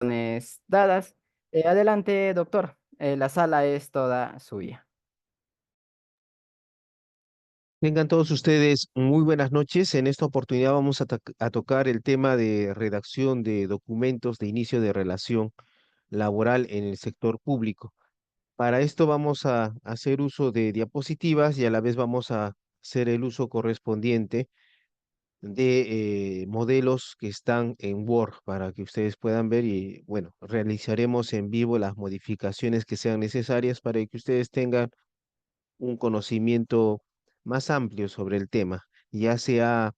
Dadas. Adelante, doctor. La sala es toda suya. Tengan todos ustedes muy buenas noches. En esta oportunidad vamos a tocar el tema de redacción de documentos de inicio de relación laboral en el sector público. Para esto vamos a hacer uso de diapositivas y a la vez vamos a hacer el uso correspondiente de modelos que están en Word para que ustedes puedan ver y bueno, realizaremos en vivo las modificaciones que sean necesarias para que ustedes tengan un conocimiento más amplio sobre el tema. Ya se ha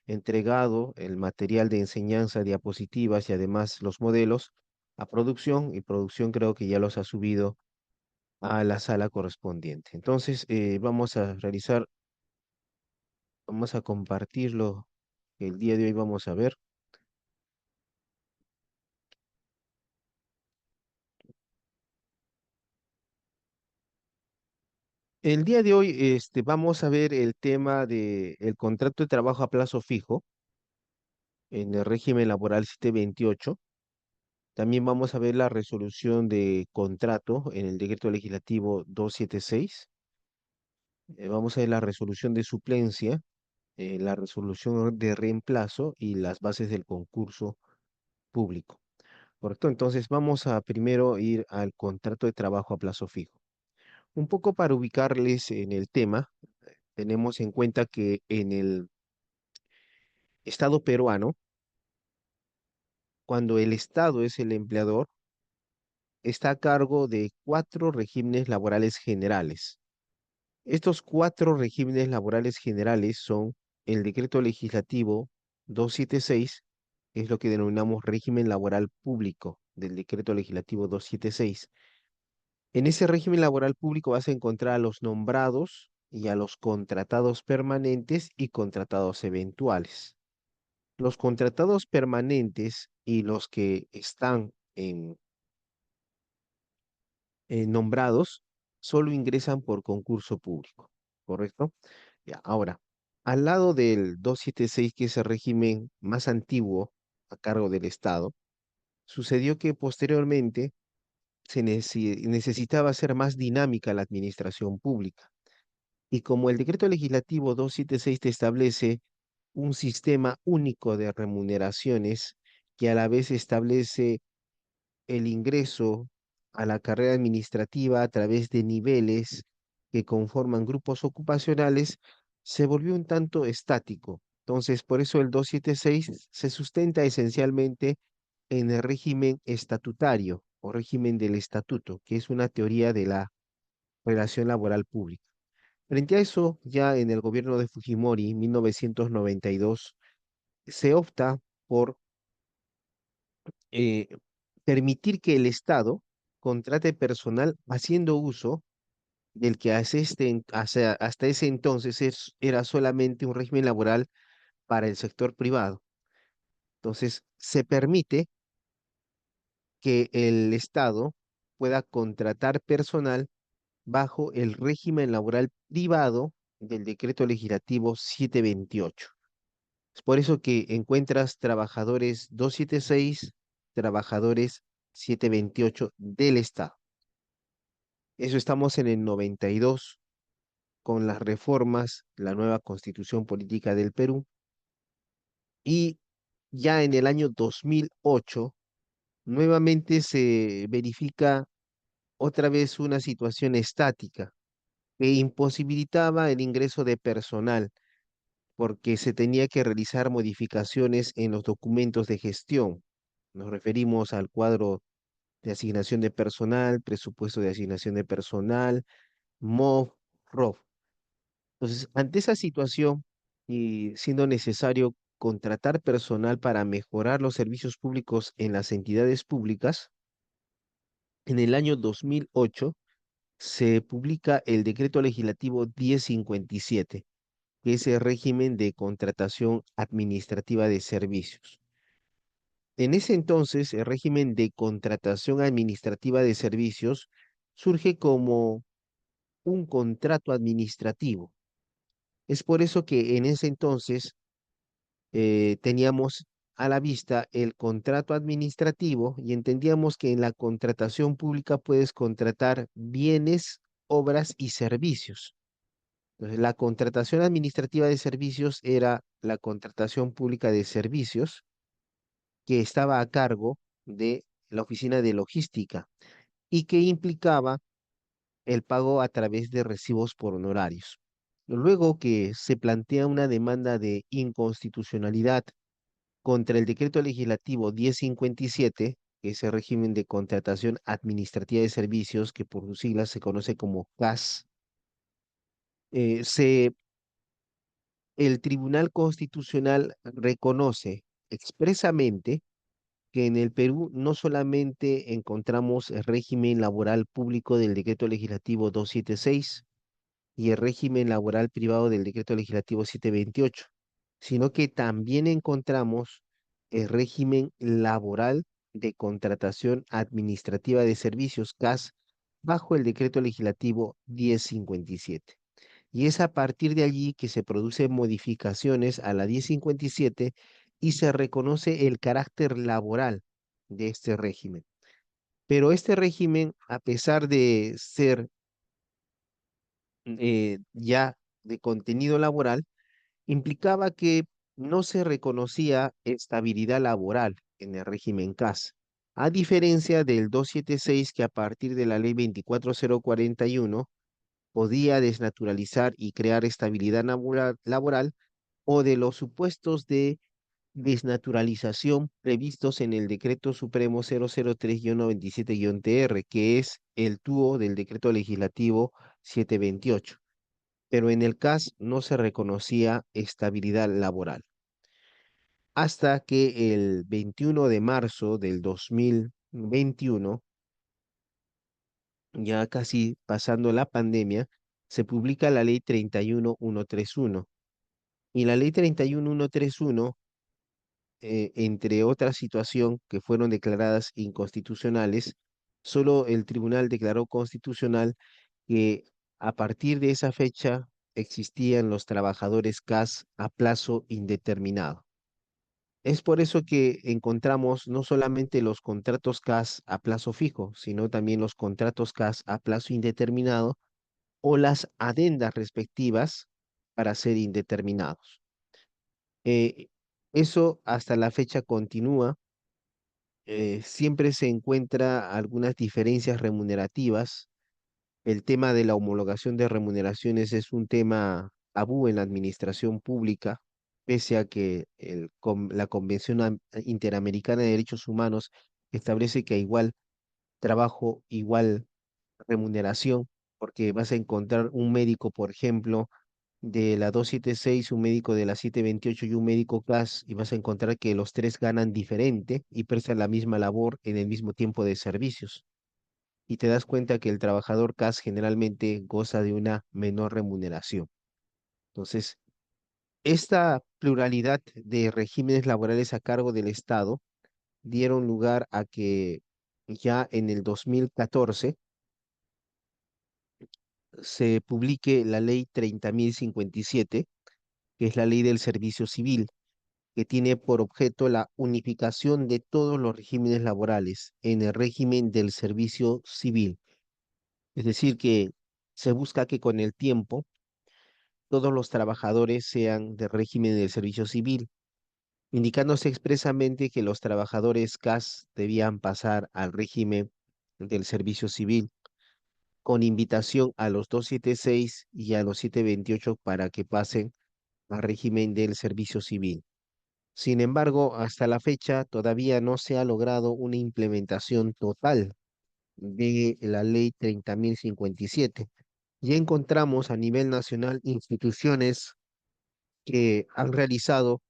entregado el material de enseñanza, diapositivas y además los modelos a producción y producción creo que ya los ha subido a la sala correspondiente. Entonces, vamos a compartir lo que el día de hoy vamos a ver. El día de hoy vamos a ver el tema de el contrato de trabajo a plazo fijo en el régimen laboral 728. También vamos a ver la resolución de contrato en el decreto legislativo 276. Vamos a ver la resolución de suplencia, la resolución de reemplazo y las bases del concurso público. ¿Correcto? Entonces vamos a primero ir al contrato de trabajo a plazo fijo. Un poco para ubicarles en el tema, tenemos en cuenta que en el Estado peruano, cuando el Estado es el empleador, está a cargo de 4 regímenes laborales generales. Estos 4 regímenes laborales generales son el decreto legislativo 276, que es lo que denominamos régimen laboral público del decreto legislativo 276. En ese régimen laboral público vas a encontrar a los nombrados y a los contratados permanentes y contratados eventuales. Los contratados permanentes y los que están nombrados solo ingresan por concurso público, ¿correcto? Ya, ahora, al lado del 276, que es el régimen más antiguo a cargo del Estado, sucedió que posteriormente necesitaba ser más dinámica la administración pública. Y como el decreto legislativo 276 te establece un sistema único de remuneraciones que a la vez establece el ingreso a la carrera administrativa a través de niveles que conforman grupos ocupacionales, se volvió un tanto estático. Entonces, por eso el 276 se sustenta esencialmente en el régimen estatutario o régimen del estatuto, que es una teoría de la relación laboral pública. Frente a eso, ya en el gobierno de Fujimori, 1992, se opta por eh, permitir que el Estado contrate personal haciendo uso del que hasta ese entonces era solamente un régimen laboral para el sector privado. Entonces, se permite que el Estado pueda contratar personal bajo el régimen laboral privado del decreto legislativo 728. Es por eso que encuentras trabajadores 276, trabajadores 728 del Estado. Eso estamos en el 92 con las reformas, la nueva constitución política del Perú. Y ya en el año 2008, nuevamente se verifica otra vez una situación estática que imposibilitaba el ingreso de personal porque se tenía que realizar modificaciones en los documentos de gestión. Nos referimos al cuadro de asignación de personal, presupuesto de asignación de personal, MOV, ROF. Entonces, ante esa situación y siendo necesario contratar personal para mejorar los servicios públicos en las entidades públicas, en el año 2008 se publica el decreto legislativo 1057, que es el régimen de contratación administrativa de servicios. En ese entonces, el régimen de contratación administrativa de servicios surge como un contrato administrativo. Es por eso que en ese entonces teníamos a la vista el contrato administrativo y entendíamos que en la contratación pública puedes contratar bienes, obras y servicios. Entonces, la contratación administrativa de servicios era la contratación pública de servicios que estaba a cargo de la oficina de logística y que implicaba el pago a través de recibos por honorarios. Luego que se plantea una demanda de inconstitucionalidad contra el decreto legislativo 1057, que es el régimen de contratación administrativa de servicios, que por sus siglas se conoce como CAS, eh, se, el Tribunal Constitucional reconoce expresamente que en el Perú no solamente encontramos el régimen laboral público del decreto legislativo 276 y el régimen laboral privado del decreto legislativo 728, sino que también encontramos el régimen laboral de contratación administrativa de servicios CAS bajo el decreto legislativo 1057. Y es a partir de allí que se producen modificaciones a la 1057 y se reconoce el carácter laboral de este régimen. Pero este régimen, a pesar de ser ya de contenido laboral, implicaba que no se reconocía estabilidad laboral en el régimen CAS, a diferencia del 276 que a partir de la ley 24041 podía desnaturalizar y crear estabilidad laboral o de los supuestos de desnaturalización previstos en el Decreto Supremo 003-97-TR, que es el TUO del Decreto Legislativo 728. Pero en el CAS no se reconocía estabilidad laboral. Hasta que el 21 de marzo del 2021, ya casi pasando la pandemia, se publica la ley 31131. Y la ley 31131, entre otras situaciones que fueron declaradas inconstitucionales, solo el tribunal declaró constitucional que a partir de esa fecha existían los trabajadores CAS a plazo indeterminado. Es por eso que encontramos no solamente los contratos CAS a plazo fijo, sino también los contratos CAS a plazo indeterminado o las adendas respectivas para ser indeterminados. Eh, Eso hasta la fecha continúa. Siempre se encuentra algunas diferencias remunerativas. El tema de la homologación de remuneraciones es un tema tabú en la administración pública, pese a que la Convención Interamericana de Derechos Humanos establece que igual trabajo, igual remuneración, porque vas a encontrar un médico, por ejemplo, de la 276, un médico de la 728 y un médico CAS, y vas a encontrar que los tres ganan diferente y prestan la misma labor en el mismo tiempo de servicios. Y te das cuenta que el trabajador CAS generalmente goza de una menor remuneración. Entonces, esta pluralidad de regímenes laborales a cargo del Estado dieron lugar a que ya en el 2014 se publique la ley 30.057, que es la ley del servicio civil, que tiene por objeto la unificación de todos los regímenes laborales en el régimen del servicio civil. Es decir, que se busca que con el tiempo todos los trabajadores sean de régimen del servicio civil, indicándose expresamente que los trabajadores CAS debían pasar al régimen del servicio civil, con invitación a los 276 y a los 728 para que pasen al régimen del servicio civil. Sin embargo, hasta la fecha todavía no se ha logrado una implementación total de la ley 30.057. Ya encontramos a nivel nacional instituciones que han realizado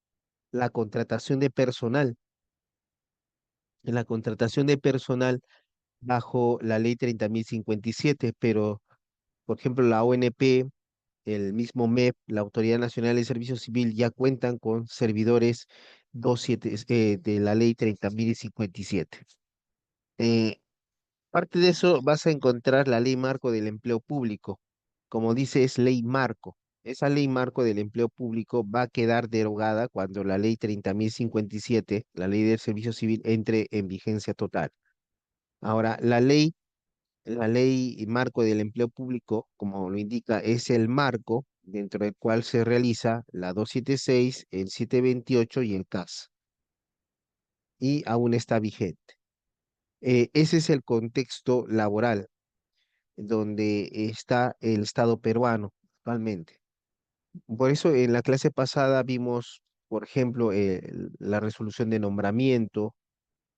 la contratación de personal, la contratación de personal bajo la ley 30.057, pero por ejemplo la ONP, el mismo MEP, la Autoridad Nacional de Servicio Civil ya cuentan con servidores 27, de la ley 30.057. Eh, Parte de eso vas a encontrar la ley marco del empleo público. Como dice, es ley marco. esa ley marco del empleo público va a quedar derogada cuando la ley 30.057, la ley del servicio civil, entre en vigencia total. Ahora, la ley marco del empleo público, como lo indica, es el marco dentro del cual se realiza la 276, el 728 y el CAS, y aún está vigente. Ese es el contexto laboral donde está el Estado peruano actualmente. Por eso en la clase pasada vimos, por ejemplo, la resolución de nombramiento,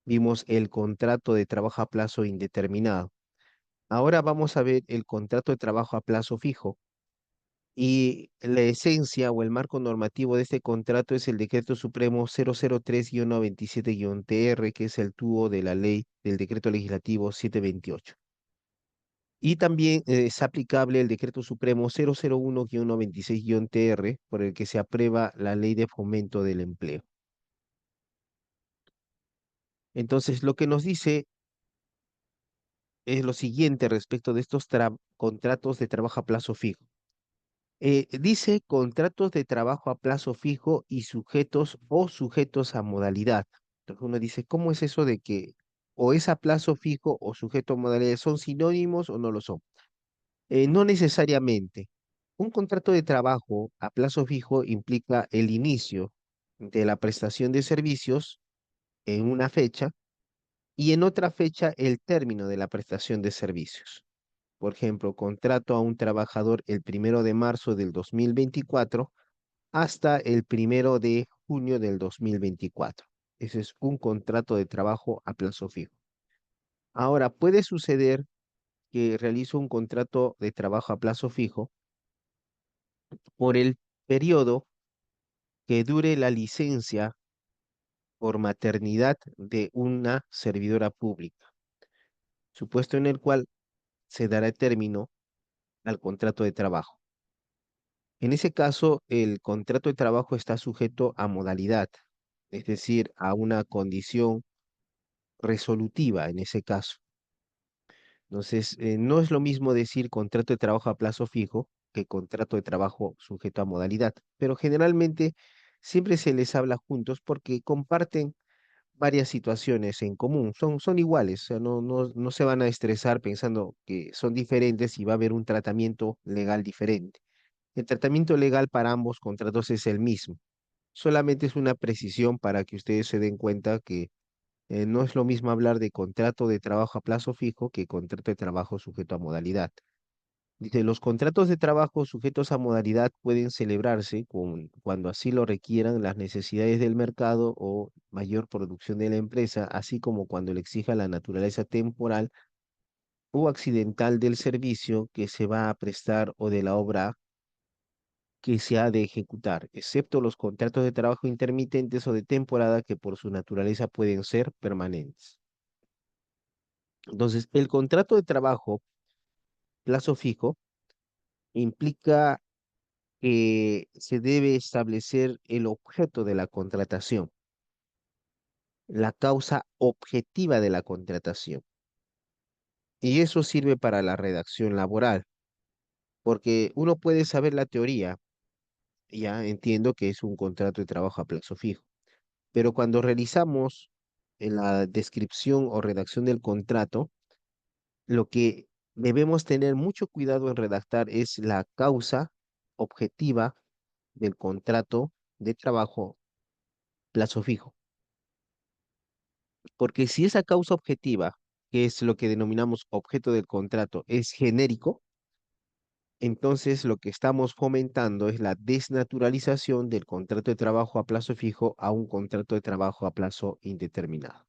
vimos el contrato de trabajo a plazo indeterminado. Ahora vamos a ver el contrato de trabajo a plazo fijo. Y la esencia o el marco normativo de este contrato es el Decreto Supremo 003-97-TR, que es el tubo de la ley del Decreto Legislativo 728. Y también es aplicable el Decreto Supremo 001-96-TR, por el que se aprueba la Ley de Fomento del Empleo. Entonces, lo que nos dice es lo siguiente respecto de estos contratos de trabajo a plazo fijo. Dice contratos de trabajo a plazo fijo y sujetos a modalidad. Entonces uno dice, ¿cómo es eso de que o es a plazo fijo o sujeto a modalidad? ¿Son sinónimos o no lo son? No necesariamente. Un contrato de trabajo a plazo fijo implica el inicio de la prestación de servicios en una fecha y en otra fecha el término de la prestación de servicios. Por ejemplo, contrato a un trabajador el 1 de marzo del 2024 hasta el 1 de junio del 2024. Ese es un contrato de trabajo a plazo fijo. Ahora, puede suceder que realizo un contrato de trabajo a plazo fijo por el periodo que dure la licencia por maternidad de una servidora pública, supuesto en el cual se dará término al contrato de trabajo. En ese caso, el contrato de trabajo está sujeto a modalidad, es decir, a una condición resolutiva en ese caso. Entonces, no es lo mismo decir contrato de trabajo a plazo fijo que contrato de trabajo sujeto a modalidad, pero generalmente siempre se les habla juntos porque comparten varias situaciones en común, son iguales, o sea, no se van a estresar pensando que son diferentes y va a haber un tratamiento legal diferente. El tratamiento legal para ambos contratos es el mismo, solamente es una precisión para que ustedes se den cuenta que no es lo mismo hablar de contrato de trabajo a plazo fijo que contrato de trabajo sujeto a modalidad. Dice, los contratos de trabajo sujetos a modalidad pueden celebrarse cuando así lo requieran las necesidades del mercado o mayor producción de la empresa, así como cuando le exija la naturaleza temporal o accidental del servicio que se va a prestar o de la obra que se ha de ejecutar, excepto los contratos de trabajo intermitentes o de temporada que por su naturaleza pueden ser permanentes. Entonces, el contrato de trabajo plazo fijo implica que se debe establecer el objeto de la contratación, la causa objetiva de la contratación. Y eso sirve para la redacción laboral, porque uno puede saber la teoría, ya entiendo que es un contrato de trabajo a plazo fijo, pero cuando realizamos en la descripción o redacción del contrato, lo que debemos tener mucho cuidado en redactar es la causa objetiva del contrato de trabajo plazo fijo. Porque si esa causa objetiva, que es lo que denominamos objeto del contrato, es genérico, entonces lo que estamos fomentando es la desnaturalización del contrato de trabajo a plazo fijo a un contrato de trabajo a plazo indeterminado.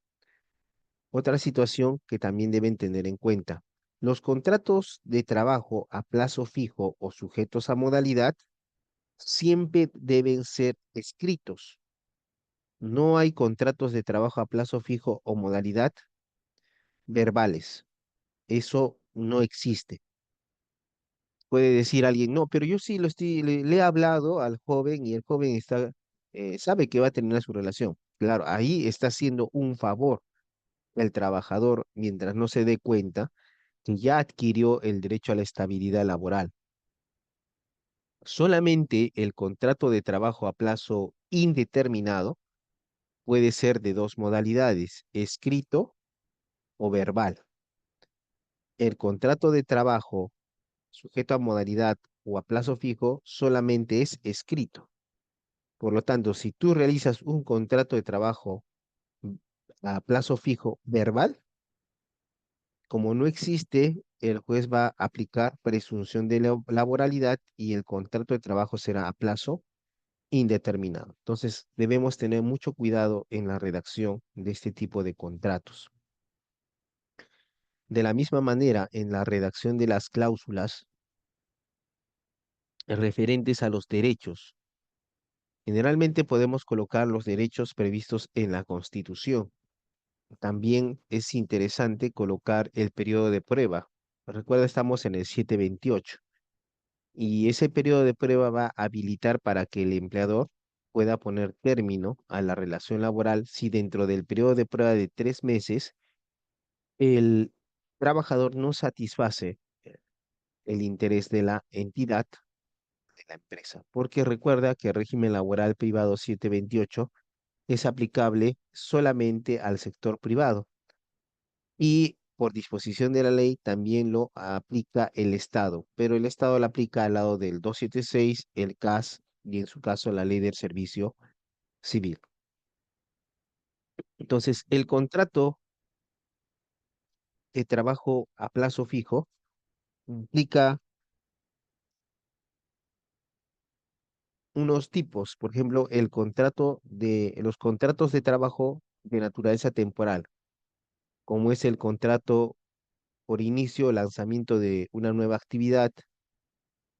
Otra situación que también deben tener en cuenta, los contratos de trabajo a plazo fijo o sujetos a modalidad siempre deben ser escritos. No hay contratos de trabajo a plazo fijo o modalidad verbales. Eso no existe. Puede decir alguien, no, pero yo sí le he hablado al joven y el joven sabe que va a terminar su relación. Claro, ahí está haciendo un favor el trabajador mientras no se dé cuenta que ya adquirió el derecho a la estabilidad laboral. Solamente el contrato de trabajo a plazo indeterminado puede ser de dos modalidades, escrito o verbal. El contrato de trabajo sujeto a modalidad o a plazo fijo solamente es escrito. Por lo tanto, si tú realizas un contrato de trabajo mm, a plazo fijo verbal, como no existe, el juez va a aplicar presunción de laboralidad y el contrato de trabajo será a plazo indeterminado. Entonces, debemos tener mucho cuidado en la redacción de este tipo de contratos. De la misma manera, en la redacción de las cláusulas referentes a los derechos, generalmente podemos colocar los derechos previstos en la Constitución. También es interesante colocar el periodo de prueba. Recuerda, estamos en el 728 y ese periodo de prueba va a habilitar para que el empleador pueda poner término a la relación laboral si dentro del periodo de prueba de 3 meses el trabajador no satisface el interés de la entidad de la empresa. Porque recuerda que el régimen laboral privado 728 es aplicable solamente al sector privado y por disposición de la ley también lo aplica el Estado, pero el Estado lo aplica al lado del 276, el CAS y en su caso la ley del servicio civil. Entonces, el contrato de trabajo a plazo fijo implica unos tipos, por ejemplo, los contratos de trabajo de naturaleza temporal, como es el contrato por inicio o lanzamiento de una nueva actividad,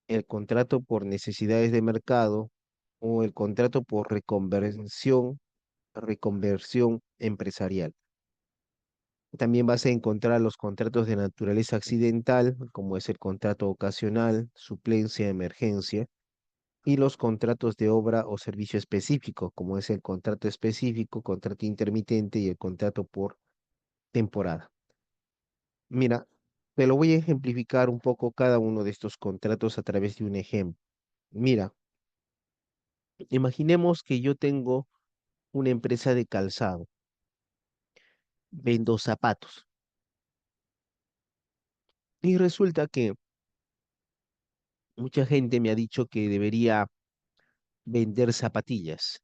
el contrato por necesidades de mercado o el contrato por reconversión empresarial. También vas a encontrar los contratos de naturaleza accidental, como es el contrato ocasional, suplencia, emergencia, y los contratos de obra o servicio específico, como es el contrato específico, contrato intermitente y el contrato por temporada. Mira, te lo voy a ejemplificar un poco cada uno de estos contratos a través de un ejemplo. Mira, imaginemos que yo tengo una empresa de calzado, vendo zapatos y resulta que mucha gente me ha dicho que debería vender zapatillas,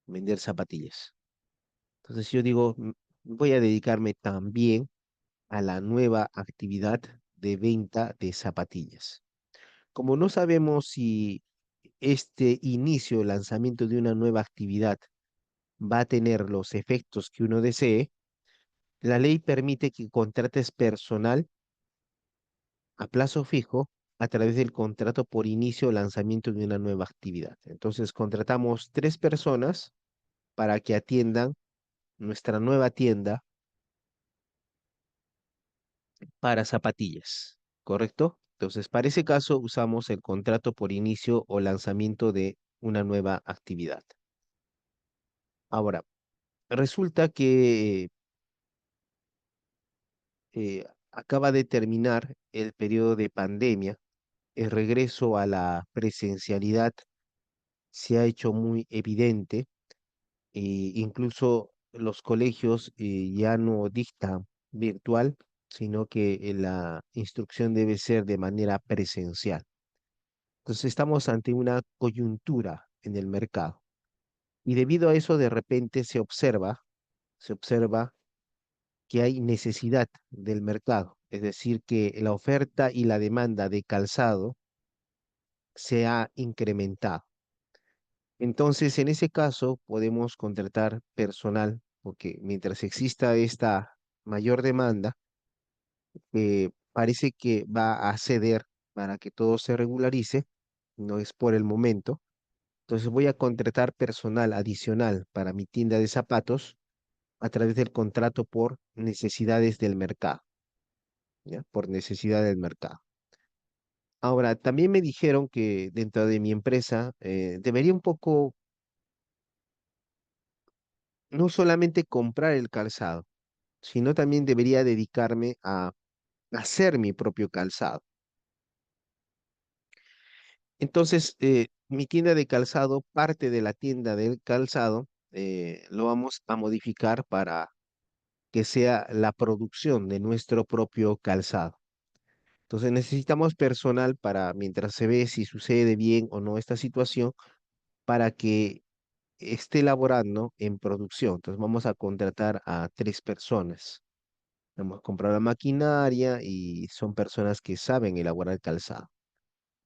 vender zapatillas. Entonces yo digo, voy a dedicarme también a la nueva actividad de venta de zapatillas. Como no sabemos si este inicio, lanzamiento de una nueva actividad va a tener los efectos que uno desee, la ley permite que contrates personal a plazo fijo a través del contrato por inicio o lanzamiento de una nueva actividad. Entonces contratamos 3 personas para que atiendan nuestra nueva tienda para zapatillas, ¿correcto? Entonces, para ese caso usamos el contrato por inicio o lanzamiento de una nueva actividad. Ahora, resulta que acaba de terminar el periodo de pandemia, el regreso a la presencialidad se ha hecho muy evidente, incluso los colegios ya no dictan virtual, sino que la instrucción debe ser de manera presencial. Entonces estamos ante una coyuntura en el mercado y debido a eso de repente se observa que hay necesidad del mercado, es decir, que la oferta y la demanda de calzado se ha incrementado. Entonces, en ese caso, podemos contratar personal, porque mientras exista esta mayor demanda, parece que va a ceder para que todo se regularice, no es por el momento. Entonces voy a contratar personal adicional para mi tienda de zapatos a través del contrato por necesidades del mercado, ¿ya? Por necesidad del mercado. Ahora, también me dijeron que dentro de mi empresa debería un poco no solamente comprar el calzado, sino también debería dedicarme a hacer mi propio calzado. Entonces, mi tienda de calzado, parte de la tienda del calzado, lo vamos a modificar para que sea la producción de nuestro propio calzado. Entonces necesitamos personal para, mientras se ve si sucede bien o no esta situación, para que esté elaborando en producción. Entonces vamos a contratar a 3 personas. Vamos a comprar la maquinaria y son personas que saben elaborar calzado.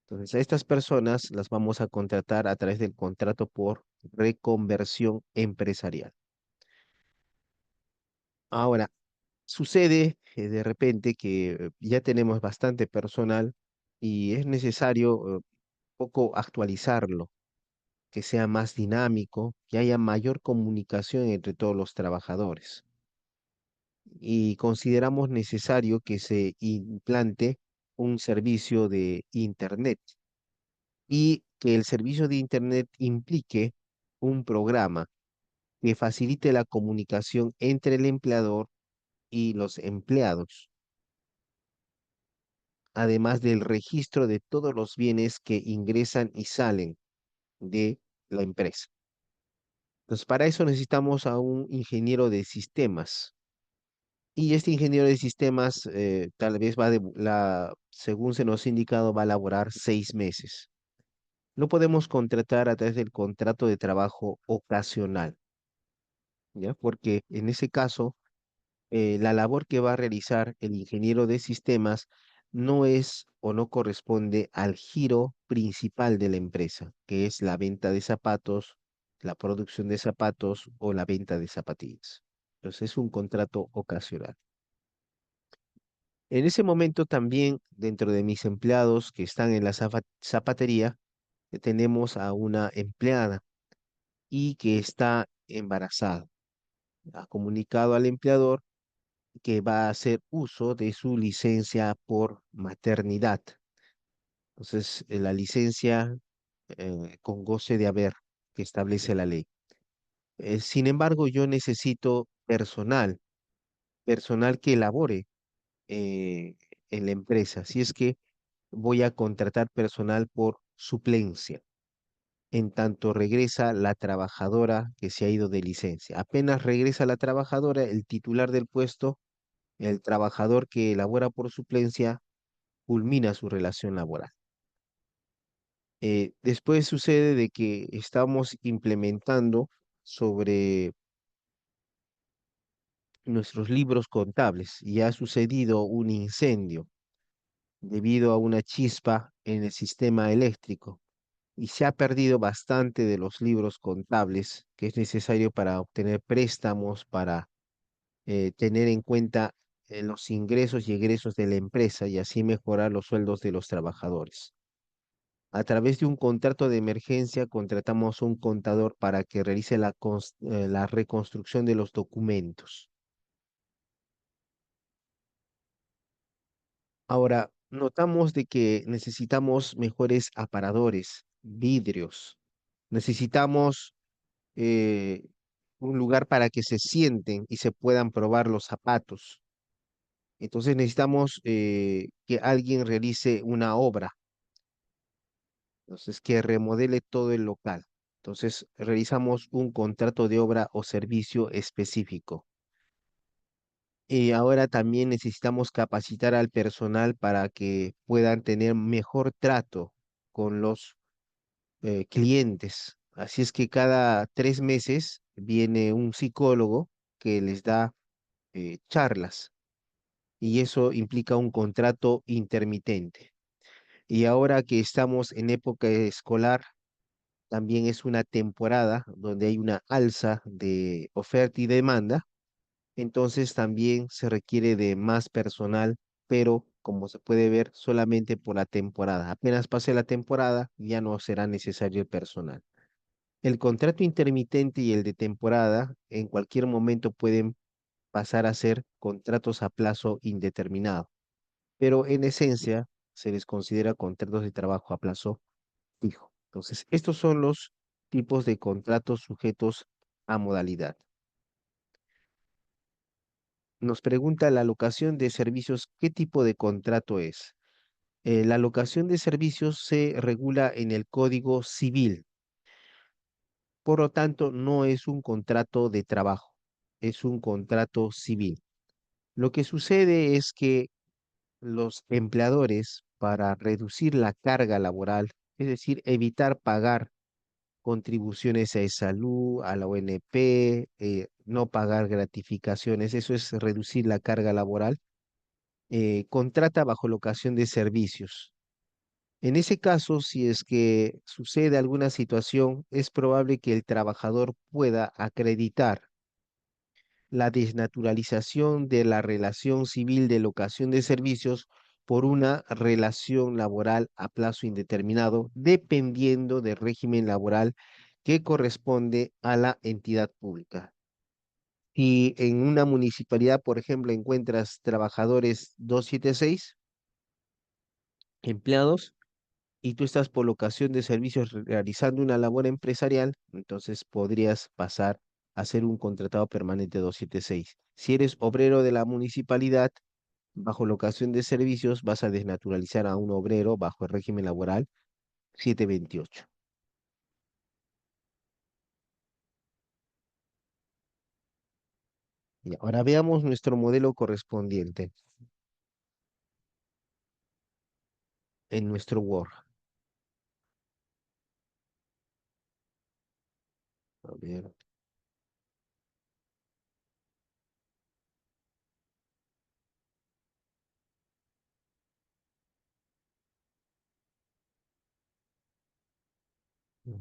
Entonces a estas personas las vamos a contratar a través del contrato por reconversión empresarial. Ahora, sucede de repente que ya tenemos bastante personal y es necesario poco actualizarlo, que sea más dinámico, que haya mayor comunicación entre todos los trabajadores. Y consideramos necesario que se implante un servicio de Internet y que el servicio de Internet implique un programa que facilite la comunicación entre el empleador y los empleados, además del registro de todos los bienes que ingresan y salen de la empresa. Entonces, para eso necesitamos a un ingeniero de sistemas. Y este ingeniero de sistemas tal vez según se nos ha indicado, va a laborar 6 meses. Lo podemos contratar a través del contrato de trabajo ocasional, ¿ya? Porque en ese caso, la labor que va a realizar el ingeniero de sistemas no es o no corresponde al giro principal de la empresa, que es la venta de zapatos, la producción de zapatos o la venta de zapatillas. Entonces es un contrato ocasional. En ese momento también, dentro de mis empleados que están en la zapatería, tenemos a una empleada y que está embarazada. Ha comunicado al empleador que va a hacer uso de su licencia por maternidad. Entonces, la licencia con goce de haber que establece la ley. Sin embargo, yo necesito personal que elabore eh, en la empresa. Si es que voy a contratar personal por suplencia, en tanto regresa la trabajadora que se ha ido de licencia. Apenas regresa la trabajadora, el titular del puesto, el trabajador que elabora por suplencia, culmina su relación laboral. Después sucede de que estamos implementando sobre nuestros libros contables y ha sucedido un incendio debido a una chispa en el sistema eléctrico y se ha perdido bastante de los libros contables que es necesario para obtener préstamos, para tener en cuenta los ingresos y egresos de la empresa y así mejorar los sueldos de los trabajadores. A través de un contrato de emergencia, contratamos un contador para que realice la reconstrucción de los documentos. Ahora, notamos de que necesitamos mejores aparadores, vidrios. Necesitamos eh, un lugar para que se sienten y se puedan probar los zapatos. Entonces necesitamos que alguien realice una obra, entonces que remodele todo el local. Entonces realizamos un contrato de obra o servicio específico. Y ahora también necesitamos capacitar al personal para que puedan tener mejor trato con los clientes. Así es que cada 3 meses viene un psicólogo que les da charlas y eso implica un contrato intermitente. Y ahora que estamos en época escolar, también es una temporada donde hay una alza de oferta y demanda, entonces también se requiere de más personal, pero como se puede ver, solamente por la temporada. Apenas pase la temporada, ya no será necesario el personal. El contrato intermitente y el de temporada en cualquier momento pueden pasar a ser contratos a plazo indeterminado, pero en esencia se les considera contratos de trabajo a plazo fijo. Entonces, estos son los tipos de contratos sujetos a modalidad. Nos pregunta la locación de servicios, ¿qué tipo de contrato es? La locación de servicios se regula en el Código Civil, por lo tanto, no es un contrato de trabajo, es un contrato civil. Lo que sucede es que los empleadores, para reducir la carga laboral, es decir, evitar pagar contribuciones a salud, a la ONP, no pagar gratificaciones, eso es reducir la carga laboral, contrata bajo locación de servicios. En ese caso, si es que sucede alguna situación, es probable que el trabajador pueda acreditar la desnaturalización de la relación civil de locación de servicios por una relación laboral a plazo indeterminado, dependiendo del régimen laboral que corresponde a la entidad pública. Si en una municipalidad, por ejemplo, encuentras trabajadores 276 empleados, y tú estás por locación de servicios realizando una labor empresarial, entonces podrías pasar a ser un contratado permanente 276. Si eres obrero de la municipalidad, bajo locación de servicios, vas a desnaturalizar a un obrero bajo el régimen laboral 728. Y ahora veamos nuestro modelo correspondiente en nuestro Word. A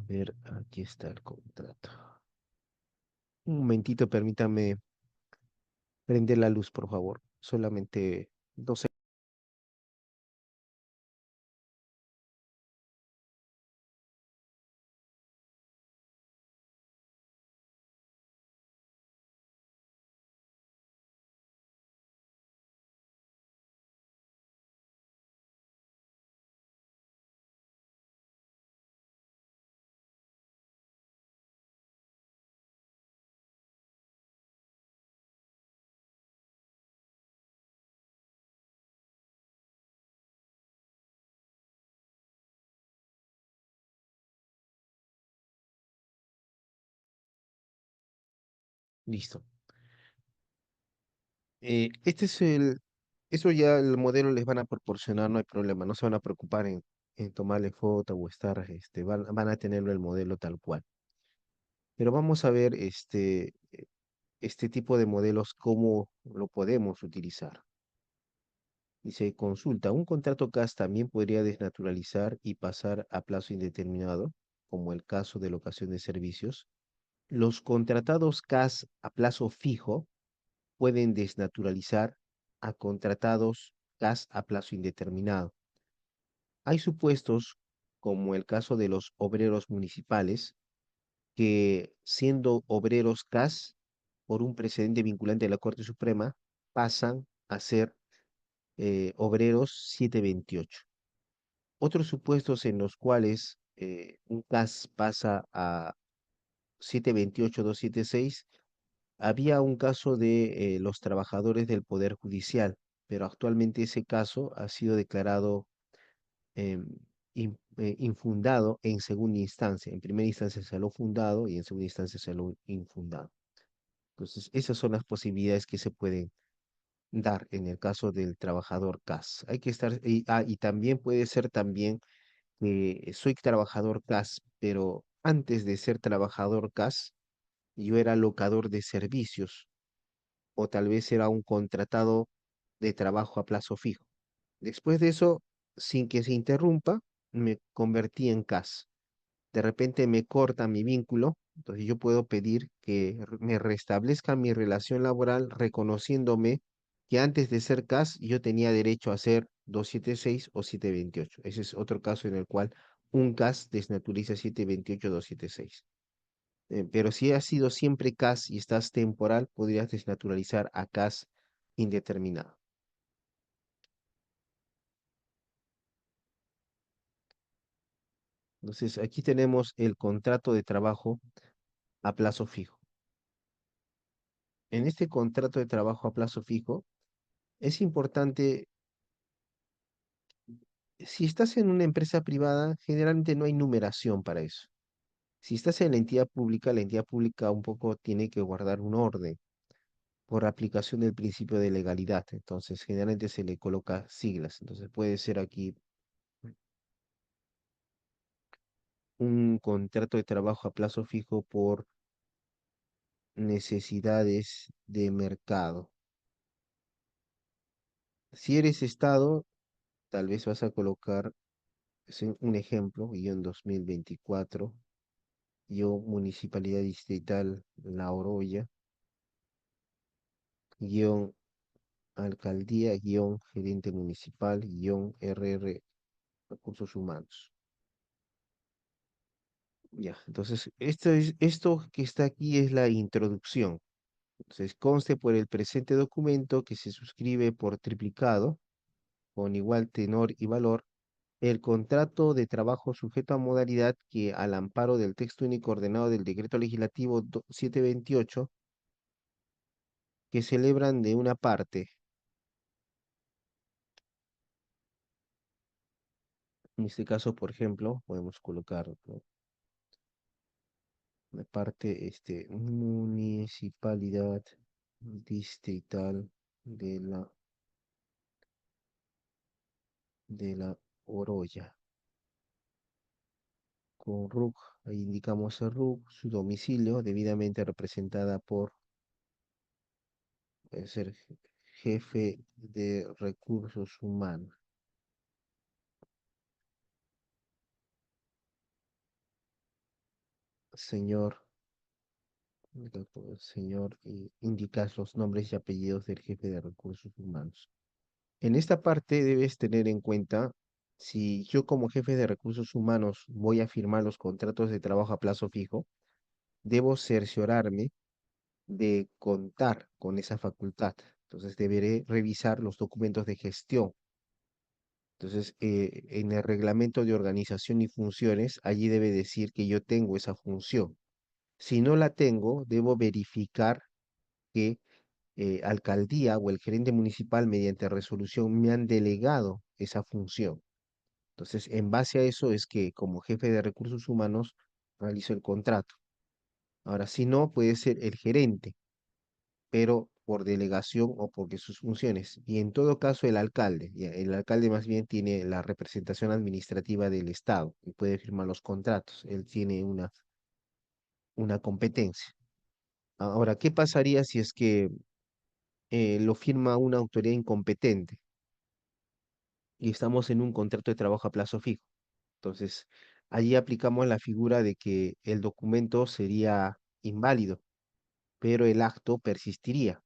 ver, aquí está el contrato. Un momentito, permítame prender la luz, por favor. Solamente 12. Listo. Eso ya el modelo les van a proporcionar, no hay problema, no se van a preocupar en tomarle foto o estar, van a tenerlo el modelo tal cual. Pero vamos a ver este tipo de modelos, cómo lo podemos utilizar. Dice, consulta, un contrato CAS también podría desnaturalizar y pasar a plazo indeterminado, como el caso de locación de servicios. Los contratados CAS a plazo fijo pueden desnaturalizar a contratados CAS a plazo indeterminado. Hay supuestos, como el caso de los obreros municipales, que siendo obreros CAS, por un precedente vinculante de la Corte Suprema, pasan a ser obreros 728. Otros supuestos en los cuales un CAS pasa a 728-276, había un caso de los trabajadores del Poder Judicial, pero actualmente ese caso ha sido declarado em, infundado en segunda instancia. En primera instancia se lo fundado y en segunda instancia se lo infundado. Entonces, esas son las posibilidades que se pueden dar en el caso del trabajador CAS. Hay que estar, y también puede ser también que soy trabajador CAS, pero antes de ser trabajador CAS, yo era locador de servicios o tal vez era un contratado de trabajo a plazo fijo. Después de eso, sin que se interrumpa, me convertí en CAS. De repente me corta mi vínculo, entonces yo puedo pedir que me restablezca mi relación laboral reconociéndome que antes de ser CAS yo tenía derecho a ser 276 o 728. Ese es otro caso en el cual un CAS desnaturaliza 728 o 276. Pero si has sido siempre CAS y estás temporal, podrías desnaturalizar a CAS indeterminado. Entonces, aquí tenemos el contrato de trabajo a plazo fijo. En este contrato de trabajo a plazo fijo, es importante Si estás en una empresa privada, generalmente no hay numeración para eso. Si estás en la entidad pública un poco tiene que guardar un orden por aplicación del principio de legalidad. Entonces, generalmente se le coloca siglas. Entonces, puede ser aquí un contrato de trabajo a plazo fijo por necesidades de mercado. Si eres Estado, tal vez vas a colocar un ejemplo, guión 2024, guión Municipalidad Distrital La Oroya, guión Alcaldía, guión Gerente Municipal, guión RR Recursos Humanos. Ya, entonces, esto que está aquí es la introducción. Entonces, conste por el presente documento que se suscribe por triplicado, con igual tenor y valor, el contrato de trabajo sujeto a modalidad que, al amparo del texto único ordenado del Decreto Legislativo 728, que celebran de una parte, en este caso, por ejemplo, podemos colocar, ¿no?, la parte, Municipalidad Distrital de la Oroya, con RUC, ahí indicamos el RUC, su domicilio, debidamente representada por, puede ser jefe de recursos humanos, señor, señor, y indicas los nombres y apellidos del jefe de recursos humanos. En esta parte debes tener en cuenta, si yo como jefe de recursos humanos voy a firmar los contratos de trabajo a plazo fijo, debo cerciorarme de contar con esa facultad. Entonces deberé revisar los documentos de gestión. Entonces, en el reglamento de organización y funciones, allí debe decir que yo tengo esa función. Si no la tengo, debo verificar que alcaldía o el gerente municipal mediante resolución me han delegado esa función. Entonces, en base a eso es que como jefe de recursos humanos realizo el contrato. Ahora, si no, puede ser el gerente, pero por delegación o porque sus funciones. Y en todo caso, el alcalde. El alcalde más bien tiene la representación administrativa del Estado y puede firmar los contratos. Él tiene una competencia. Ahora, ¿qué pasaría si es que lo firma una autoridad incompetente y estamos en un contrato de trabajo a plazo fijo? Entonces, allí aplicamos la figura de que el documento sería inválido, pero el acto persistiría.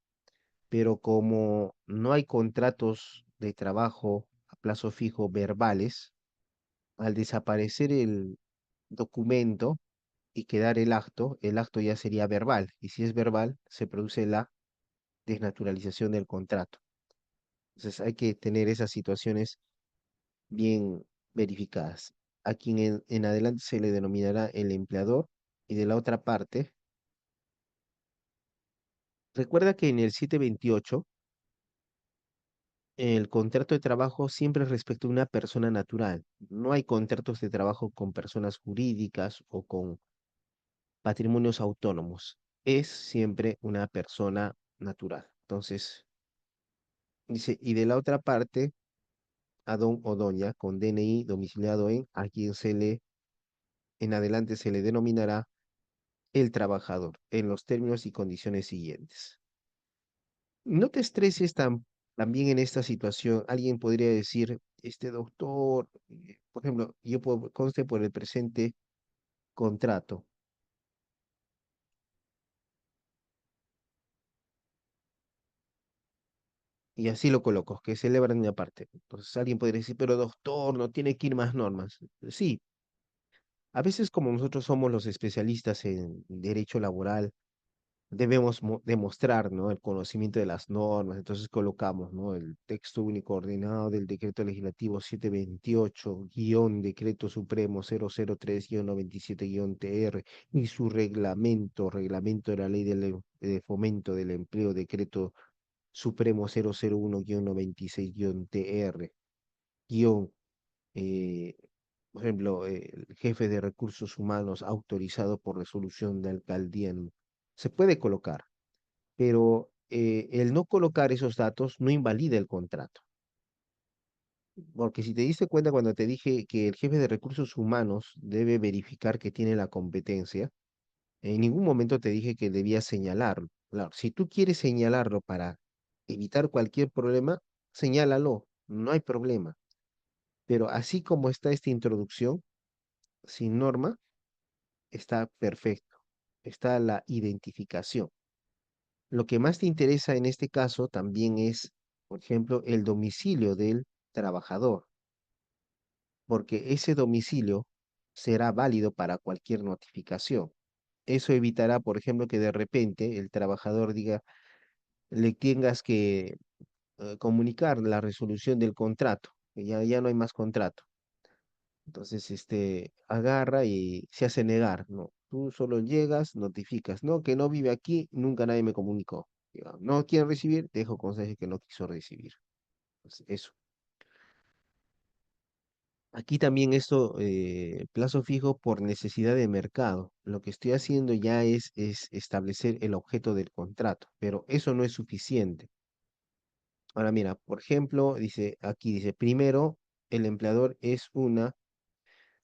Pero como no hay contratos de trabajo a plazo fijo verbales, al desaparecer el documento y quedar el acto ya sería verbal. Y si es verbal, se produce la desnaturalización del contrato. Entonces hay que tener esas situaciones bien verificadas. A quien en adelante se le denominará el empleador y de la otra parte, recuerda que en el 728 el contrato de trabajo siempre es respecto a una persona natural. No hay contratos de trabajo con personas jurídicas o con patrimonios autónomos. Es siempre una persona natural. Entonces, dice, y de la otra parte, a don o doña con DNI domiciliado a quien en adelante se le denominará el trabajador, en los términos y condiciones siguientes. No te estreses también en esta situación. Alguien podría decir, este doctor, por ejemplo, conste por el presente contrato, y así lo coloco, que celebran una parte. Entonces alguien podría decir, pero doctor, no tiene que ir más normas. Sí, a veces como nosotros somos los especialistas en derecho laboral, debemos demostrar, ¿no?, el conocimiento de las normas. Entonces colocamos, ¿no?, el texto único ordenado del decreto legislativo 728, guión decreto supremo 003-97-TR y su reglamento de la ley de fomento del empleo, decreto supremo 001-96-TR, guión eh, por ejemplo, el jefe de recursos humanos autorizado por resolución de alcaldía, se puede colocar, pero el no colocar esos datos no invalida el contrato. Porque si te diste cuenta cuando te dije que el jefe de recursos humanos debe verificar que tiene la competencia, en ningún momento te dije que debías señalarlo. Claro, si tú quieres señalarlo para evitar cualquier problema, señálalo, no hay problema. Pero así como está esta introducción, sin norma, está perfecto. Está la identificación. Lo que más te interesa en este caso también es, por ejemplo, el domicilio del trabajador, porque ese domicilio será válido para cualquier notificación. Eso evitará, por ejemplo, que de repente el trabajador diga, le tengas que comunicar la resolución del contrato, que ya no hay más contrato. Entonces, agarra y se hace negar, ¿no? Tú solo llegas, notificas, ¿no? Que no vive aquí, nunca nadie me comunicó. Diga, no quiere recibir, dejo constancia que no quiso recibir. Pues eso. Aquí también esto, plazo fijo por necesidad de mercado. Lo que estoy haciendo ya es establecer el objeto del contrato, pero eso no es suficiente. Ahora mira, por ejemplo, aquí dice, primero, el empleador es una,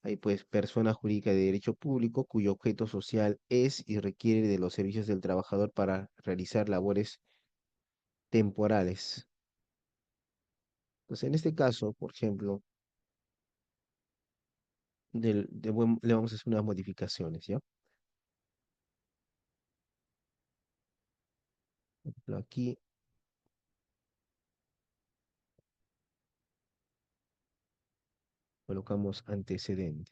ahí pues, persona jurídica de derecho público cuyo objeto social es y requiere de los servicios del trabajador para realizar labores temporales. Entonces, en este caso, por ejemplo, le vamos a hacer unas modificaciones, ¿ya? Por ejemplo, aquí colocamos antecedente.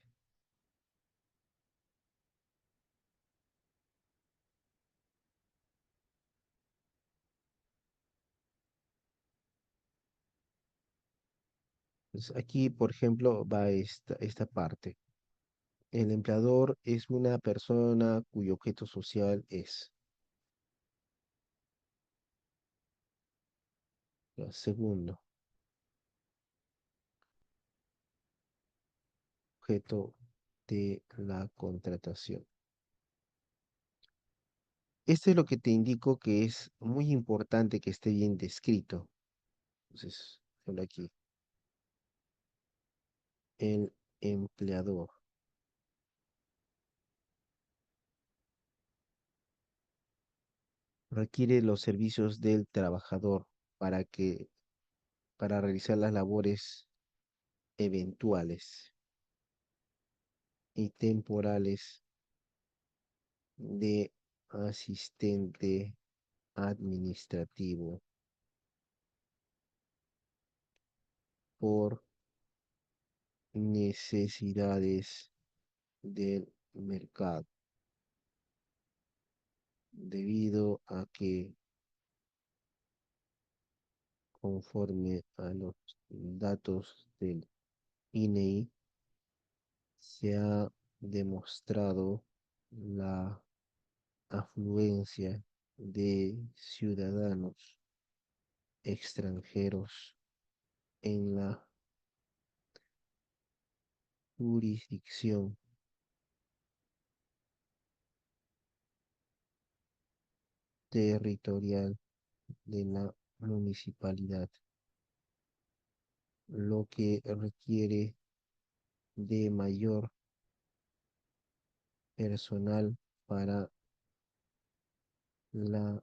Entonces, aquí, por ejemplo, va esta parte. El empleador es una persona cuyo objeto social es. Ya, segundo, objeto de la contratación. Esto es lo que te indico que es muy importante que esté bien descrito. Entonces, por ejemplo, aquí, el empleador requiere los servicios del trabajador para para realizar las labores eventuales y temporales de asistente administrativo por necesidades del mercado, debido a que conforme a los datos del INEI se ha demostrado la afluencia de ciudadanos extranjeros en la jurisdicción territorial de la municipalidad, lo que requiere de mayor personal para la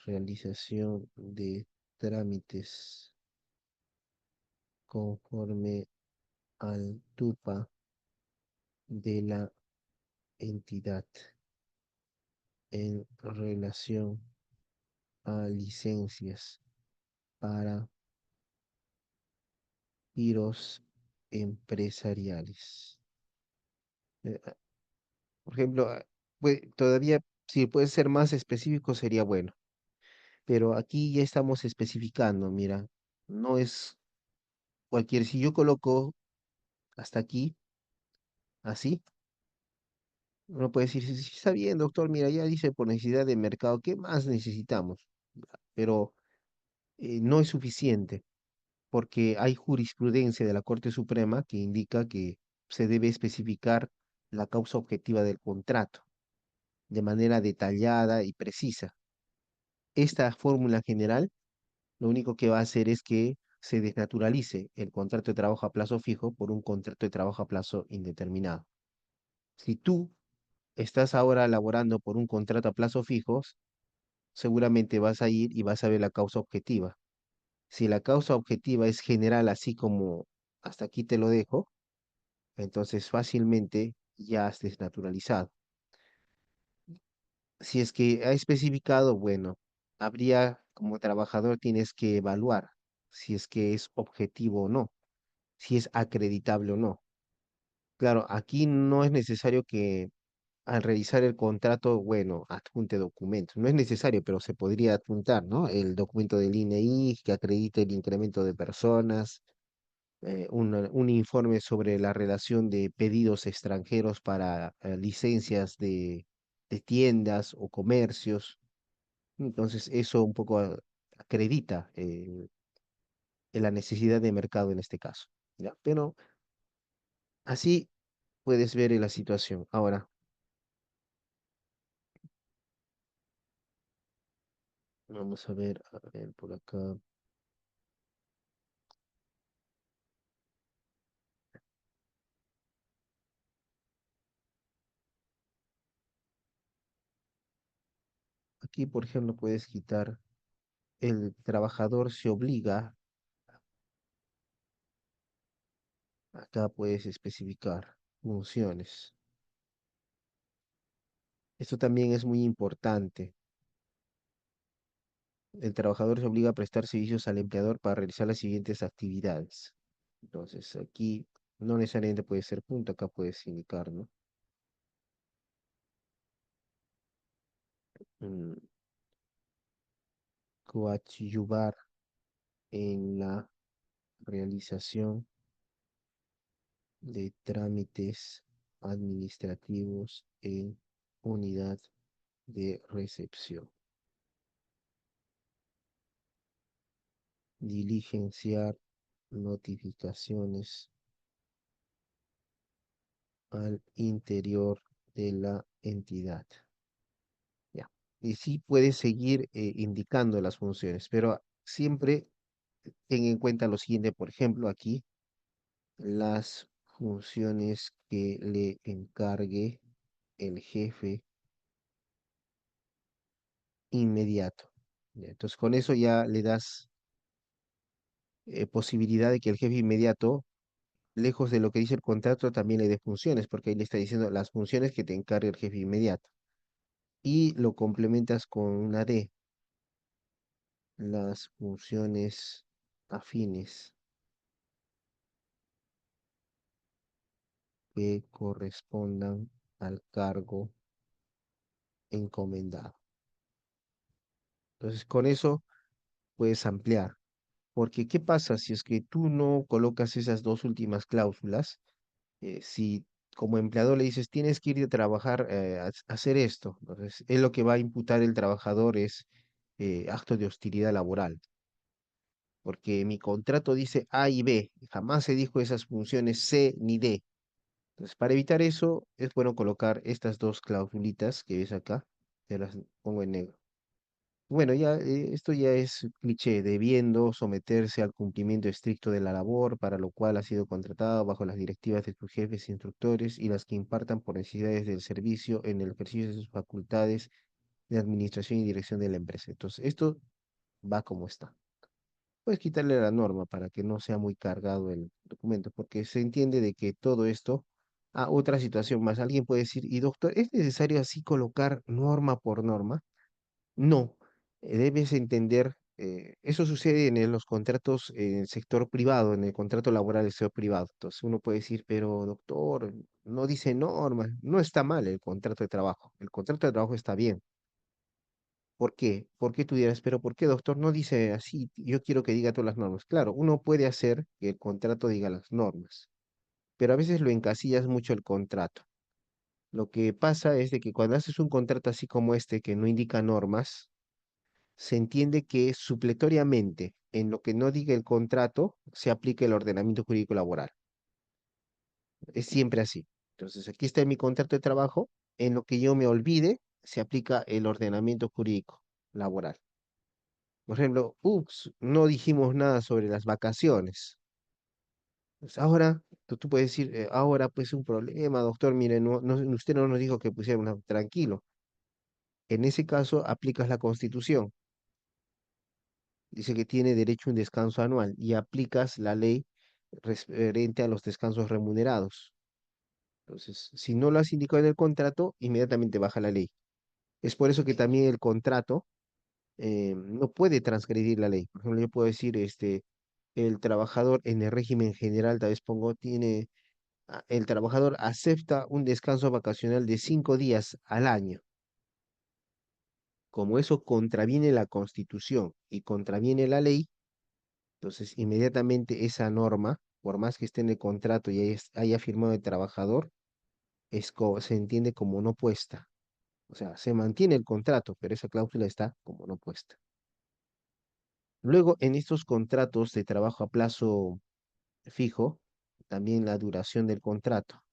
realización de trámites conforme al TUPA de la entidad en relación a licencias para giros empresariales. Eh, Por ejemplo, todavía si puede ser más específico sería bueno, pero aquí ya estamos especificando, mira, no es si yo coloco hasta aquí, así, uno puede decir, sí, sí, está bien, doctor, mira, ya dice por necesidad de mercado, ¿qué más necesitamos? Pero no es suficiente. porque hay jurisprudencia de la Corte Suprema que indica que se debe especificar la causa objetiva del contrato de manera detallada y precisa. Esta fórmula general lo único que va a hacer es que se desnaturalice el contrato de trabajo a plazo fijo por un contrato de trabajo a plazo indeterminado. Si tú estás ahora laborando por un contrato a plazo fijos, seguramente vas a ir y vas a ver la causa objetiva. Si la causa objetiva es general, así como hasta aquí te lo dejo, entonces fácilmente ya has desnaturalizado. Si es que ha especificado, bueno, habría como trabajador tienes que evaluar si es que es objetivo o no, si es acreditable o no. Claro, aquí no es necesario que al realizar el contrato, bueno, adjunte documentos. No es necesario, pero se podría adjuntar, ¿no? El documento del INEI que acredite el incremento de personas, un informe sobre la relación de pedidos extranjeros para licencias de tiendas o comercios. Entonces, eso un poco acredita la necesidad de mercado en este caso, ¿ya? Pero así puedes ver la situación. Ahora, vamos a ver por acá. Aquí, por ejemplo, puedes quitar el trabajador se obliga. Acá puedes especificar funciones. Esto también es muy importante. El trabajador se obliga a prestar servicios al empleador para realizar las siguientes actividades. Entonces, aquí no necesariamente puede ser punto, acá puedes indicar, ¿no? Mm, Coadyuvar en la realización de trámites administrativos en unidad de recepción. Diligenciar notificaciones al interior de la entidad. Ya. Y sí puedes seguir indicando las funciones, pero siempre ten en cuenta lo siguiente, por ejemplo, aquí las funciones que le encargue el jefe inmediato. Ya, entonces, con eso ya le das posibilidad de que el jefe inmediato, lejos de lo que dice el contrato, también le dé funciones, porque ahí le está diciendo las funciones que te encargue el jefe inmediato. Y lo complementas con una D, las funciones afines que correspondan al cargo encomendado. Entonces, con eso puedes ampliar. Porque, ¿qué pasa si es que tú no colocas esas dos últimas cláusulas? Si como empleador le dices, tienes que ir a trabajar, a hacer esto, entonces, es lo que va a imputar el trabajador es acto de hostilidad laboral. Porque mi contrato dice A y B, jamás se dijo esas funciones C ni D. Entonces, para evitar eso, es bueno colocar estas dos clausulitas que ves acá, te las pongo en negro. Bueno, ya esto ya es cliché, debiendo someterse al cumplimiento estricto de la labor para lo cual ha sido contratado bajo las directivas de sus jefes e instructores y las que impartan por necesidades del servicio en el ejercicio de sus facultades de administración y dirección de la empresa. Entonces, esto va como está. Puedes quitarle la norma para que no sea muy cargado el documento, porque se entiende de que todo esto, a otra situación más, alguien puede decir, y doctor, ¿es necesario así colocar norma por norma? No, debes entender, eso sucede en los contratos en el sector privado, en el contrato laboral del sector privado. Entonces uno puede decir, pero doctor, no dice norma, no está mal el contrato de trabajo, el contrato de trabajo está bien. ¿Por qué? ¿Por qué tú dirás, pero por qué, doctor, no dice así? Yo quiero que diga todas las normas. Claro, uno puede hacer que el contrato diga las normas, pero a veces lo encasillas mucho el contrato. Lo que pasa es de que cuando haces un contrato así como este que no indica normas, se entiende que supletoriamente en lo que no diga el contrato, se aplica el ordenamiento jurídico laboral. Es siempre así. Entonces, aquí está mi contrato de trabajo, en lo que yo me olvide, se aplica el ordenamiento jurídico laboral. Por ejemplo, ups, no dijimos nada sobre las vacaciones. Pues ahora, tú puedes decir, ahora pues un problema, doctor, mire, usted no nos dijo que pusiéramos tranquilo. En ese caso, aplicas la Constitución. Dice que tiene derecho a un descanso anual y aplicas la ley referente a los descansos remunerados. Entonces, si no lo has indicado en el contrato, inmediatamente baja la ley. Es por eso que también el contrato no puede transgredir la ley. Por ejemplo, yo puedo decir, el trabajador en el régimen general, tal vez pongo, el trabajador acepta un descanso vacacional de 5 días al año. Como eso contraviene la Constitución y contraviene la ley, entonces inmediatamente esa norma, por más que esté en el contrato y haya firmado el trabajador, se entiende como no puesta. O sea, se mantiene el contrato, pero esa cláusula está como no puesta. Luego, en estos contratos de trabajo a plazo fijo, también la duración del contrato.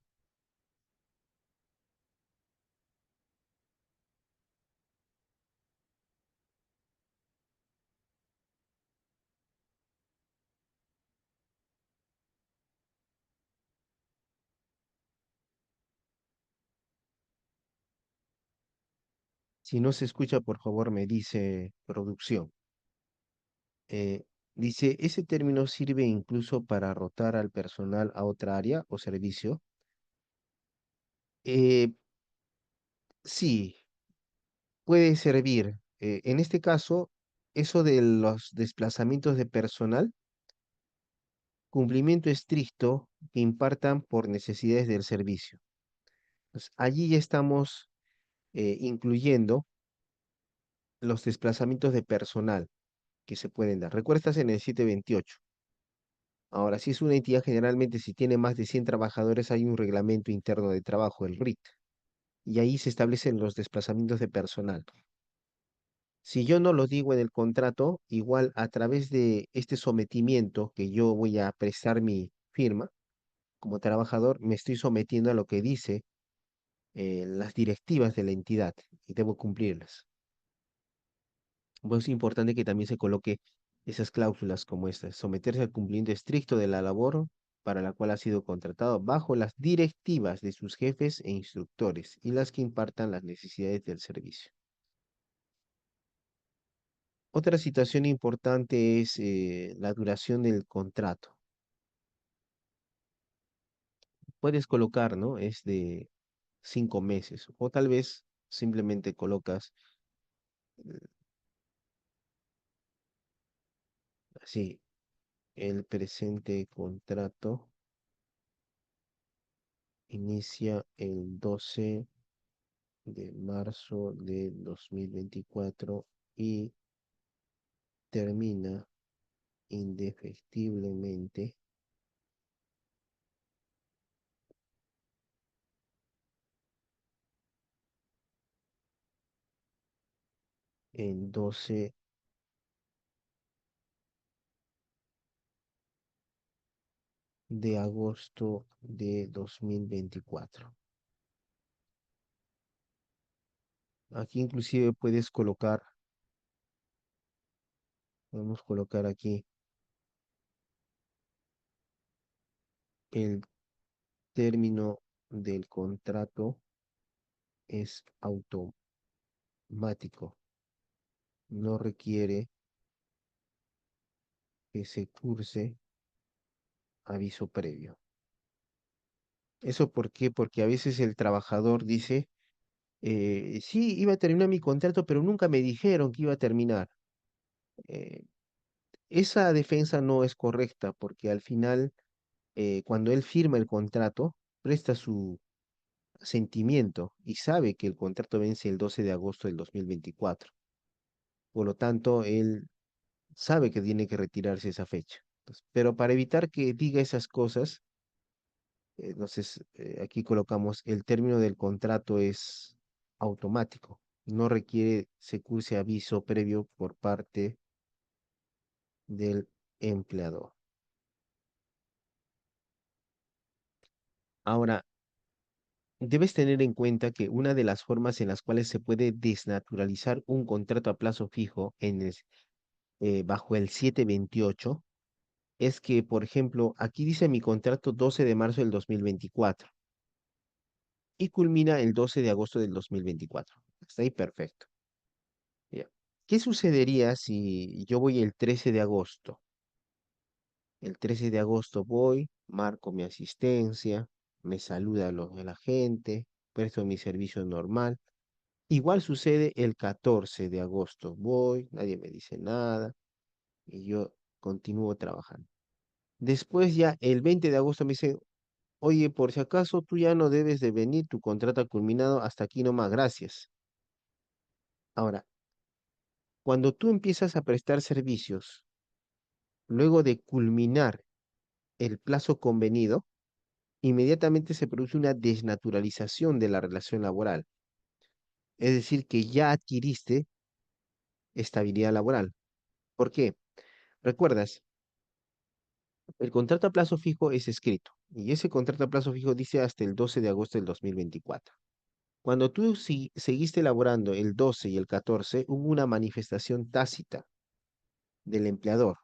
Si no se escucha, por favor, me dice producción. Eh, Dice, ese término sirve incluso para rotar al personal a otra área o servicio. Eh, sí, puede servir. En este caso, eso de los desplazamientos de personal, cumplimiento estricto que impartan por necesidades del servicio. Pues, allí ya estamos incluyendo los desplazamientos de personal que se pueden dar. Recuerda, estás en el 728. Ahora, si es una entidad, generalmente si tiene más de 100 trabajadores, hay un reglamento interno de trabajo, el RIT, y ahí se establecen los desplazamientos de personal. Si yo no lo digo en el contrato, igual a través de este sometimiento que yo voy a prestar mi firma como trabajador, me estoy sometiendo a lo que dice las directivas de la entidad y debo cumplirlas. Pues es importante que también se coloque esas cláusulas como estas, someterse al cumplimiento estricto de la labor para la cual ha sido contratado bajo las directivas de sus jefes e instructores y las que impartan las necesidades del servicio. Otra situación importante es la duración del contrato. Puedes colocar, ¿no? Es de 5 meses o tal vez simplemente colocas así, el presente contrato inicia el 12 de marzo de 2024 y termina indefectiblemente el 12 de agosto de 2024. Aquí inclusive puedes colocar, podemos colocar aquí el término del contrato es automático, no requiere que se curse aviso previo. ¿Eso por qué? Porque a veces el trabajador dice, sí, iba a terminar mi contrato, pero nunca me dijeron que iba a terminar. Eh, Esa defensa no es correcta porque al final, cuando él firma el contrato, presta su sentimiento y sabe que el contrato vence el 12 de agosto del 2024. Por lo tanto, él sabe que tiene que retirarse esa fecha. Pero para evitar que diga esas cosas, entonces aquí colocamos el término del contrato es automático. No requiere se curse aviso previo por parte del empleador. Ahora, debes tener en cuenta que una de las formas en las cuales se puede desnaturalizar un contrato a plazo fijo bajo el 728 es que, por ejemplo, aquí dice mi contrato 12 de marzo del 2024 y culmina el 12 de agosto del 2024. Está ahí perfecto. Ya. ¿Qué sucedería si yo voy el 13 de agosto? El 13 de agosto voy, marco mi asistencia, me saluda la gente, presto mi servicio normal. Igual sucede el 14 de agosto. Voy, nadie me dice nada y yo continúo trabajando. Después ya el 20 de agosto me dice, oye, por si acaso tú ya no debes de venir, tu contrato ha culminado, hasta aquí nomás, gracias. Ahora, cuando tú empiezas a prestar servicios, luego de culminar el plazo convenido, inmediatamente se produce una desnaturalización de la relación laboral. Es decir, que ya adquiriste estabilidad laboral. ¿Por qué? ¿Recuerdas? El contrato a plazo fijo es escrito y ese contrato a plazo fijo dice hasta el 12 de agosto del 2024. Cuando tú seguiste elaborando el 12 y el 14, hubo una manifestación tácita del empleador.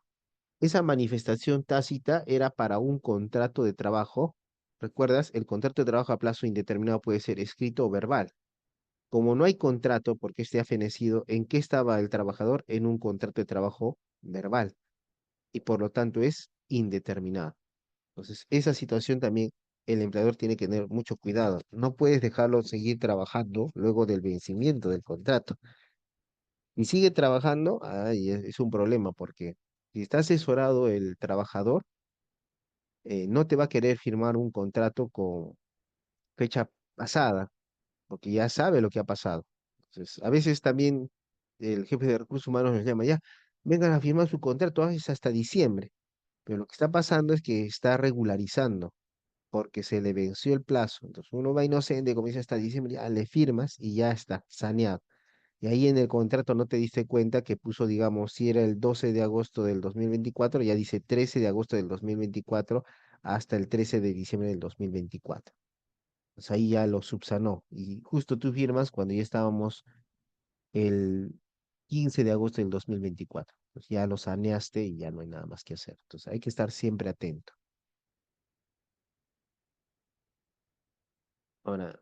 Esa manifestación tácita era para un contrato de trabajo. ¿Recuerdas? El contrato de trabajo a plazo indeterminado puede ser escrito o verbal. Como no hay contrato porque esté fenecido, ¿en qué estaba el trabajador? En un contrato de trabajo verbal y por lo tanto es indeterminado. Entonces, esa situación también el empleador tiene que tener mucho cuidado. No puedes dejarlo seguir trabajando luego del vencimiento del contrato. Y sigue trabajando, ay, es un problema porque si está asesorado el trabajador, no te va a querer firmar un contrato con fecha pasada, porque ya sabe lo que ha pasado. Entonces, a veces también el jefe de recursos humanos nos llama, ya, vengan a firmar su contrato, es hasta diciembre. Pero lo que está pasando es que está regularizando porque se le venció el plazo. Entonces uno va inocente, comienza hasta diciembre, ya le firmas y ya está, saneado. Y ahí en el contrato no te diste cuenta que puso, digamos, si era el 12 de agosto del 2024, ya dice 13 de agosto del 2024 hasta el 13 de diciembre del 2024. Pues ahí ya lo subsanó. Y justo tú firmas cuando ya estábamos el 15 de agosto del 2024. Pues ya lo saneaste y ya no hay nada más que hacer. Entonces hay que estar siempre atento. Ahora,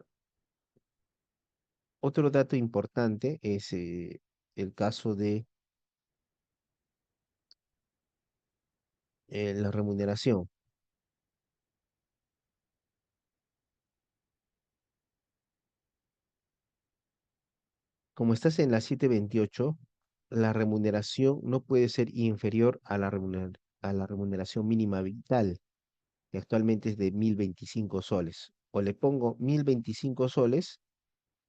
otro dato importante es el caso de la remuneración. Como estás en la 728, la remuneración no puede ser inferior a a la remuneración mínima vital, que actualmente es de 1025 soles. O le pongo 1025 soles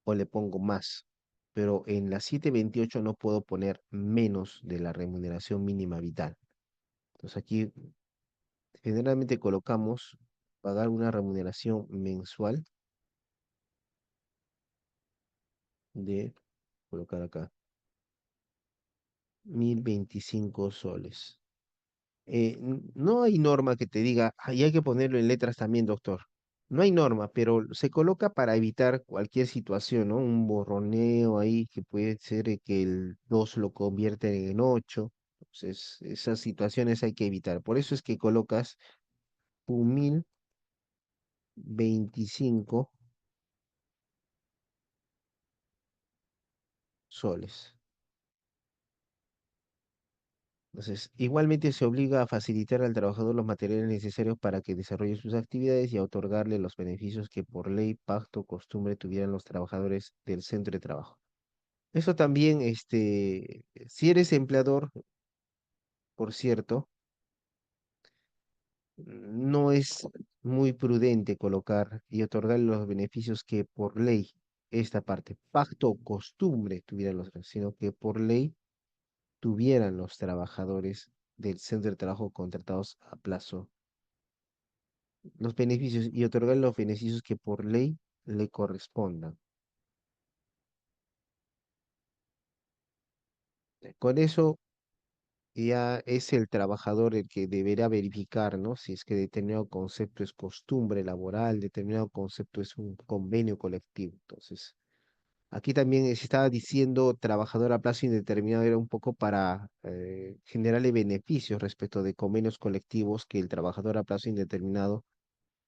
o le pongo más. Pero en la 728 no puedo poner menos de la remuneración mínima vital. Entonces aquí generalmente colocamos pagar una remuneración mensual de, colocar acá, 1025 soles. No hay norma que te diga, y hay que ponerlo en letras también, doctor. No hay norma, pero se coloca para evitar cualquier situación, ¿no? Un borroneo ahí que puede ser que el 2 lo convierte en 8. Entonces, esas situaciones hay que evitar. Por eso es que colocas un 1025 soles. Entonces, igualmente se obliga a facilitar al trabajador los materiales necesarios para que desarrolle sus actividades y a otorgarle los beneficios que por ley, pacto, costumbre tuvieran los trabajadores del centro de trabajo. Eso también, si eres empleador, por cierto, no es muy prudente colocar y otorgarle los beneficios que por ley, esta parte, pacto o costumbre tuvieran sino que por ley tuvieran los trabajadores del centro de trabajo contratados a plazo los beneficios y otorgar los beneficios que por ley le correspondan. Con eso ya es el trabajador el que deberá verificar, ¿no? Si es que determinado concepto es costumbre laboral, determinado concepto es un convenio colectivo. Entonces, aquí también se estaba diciendo trabajador a plazo indeterminado era un poco para generarle beneficios respecto de convenios colectivos que el trabajador a plazo indeterminado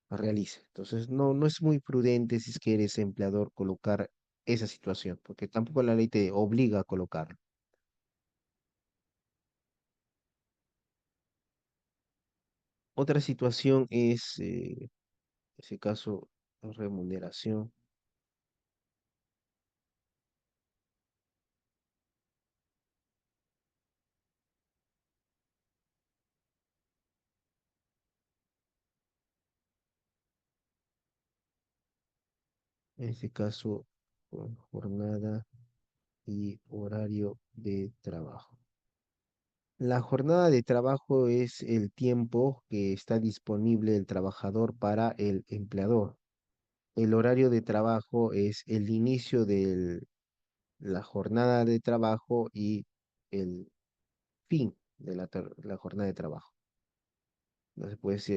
realice. Entonces, no es muy prudente si es que eres empleador colocar esa situación, porque tampoco la ley te obliga a colocarlo. Otra situación es, en ese caso, remuneración. En este caso, con jornada y horario de trabajo. La jornada de trabajo es el tiempo que está disponible el trabajador para el empleador. El horario de trabajo es el inicio de la jornada de trabajo y el fin de la jornada de trabajo. Entonces, pues,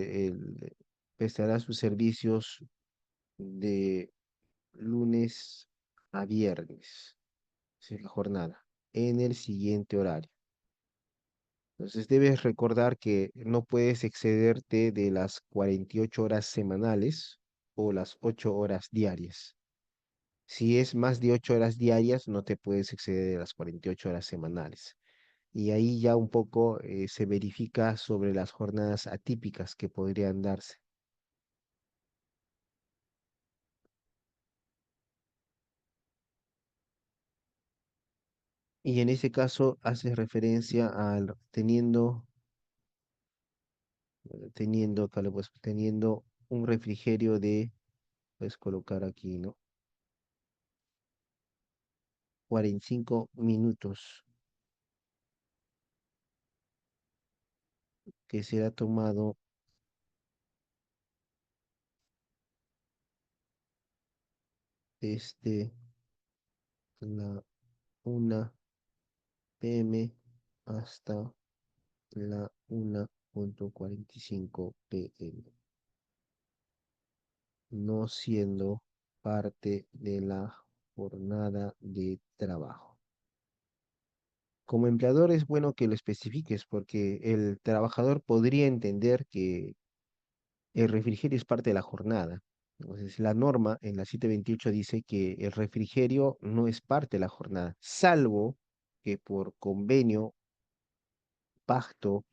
prestará sus servicios de lunes a viernes, esa es la jornada, en el siguiente horario. Entonces debes recordar que no puedes excederte de las 48 horas semanales o las 8 horas diarias. Si es más de 8 horas diarias, no te puedes exceder de las 48 horas semanales. Y ahí ya un poco se verifica sobre las jornadas atípicas que podrían darse. Y en ese caso hace referencia al acá teniendo un refrigerio de, puedes colocar aquí, ¿no? 45 minutos que será tomado desde la 1 p.m. hasta la 1:45 p.m., no siendo parte de la jornada de trabajo. Como empleador es bueno que lo especifiques porque el trabajador podría entender que el refrigerio es parte de la jornada. Entonces, la norma en la 728 dice que el refrigerio no es parte de la jornada, salvo que por convenio, pacto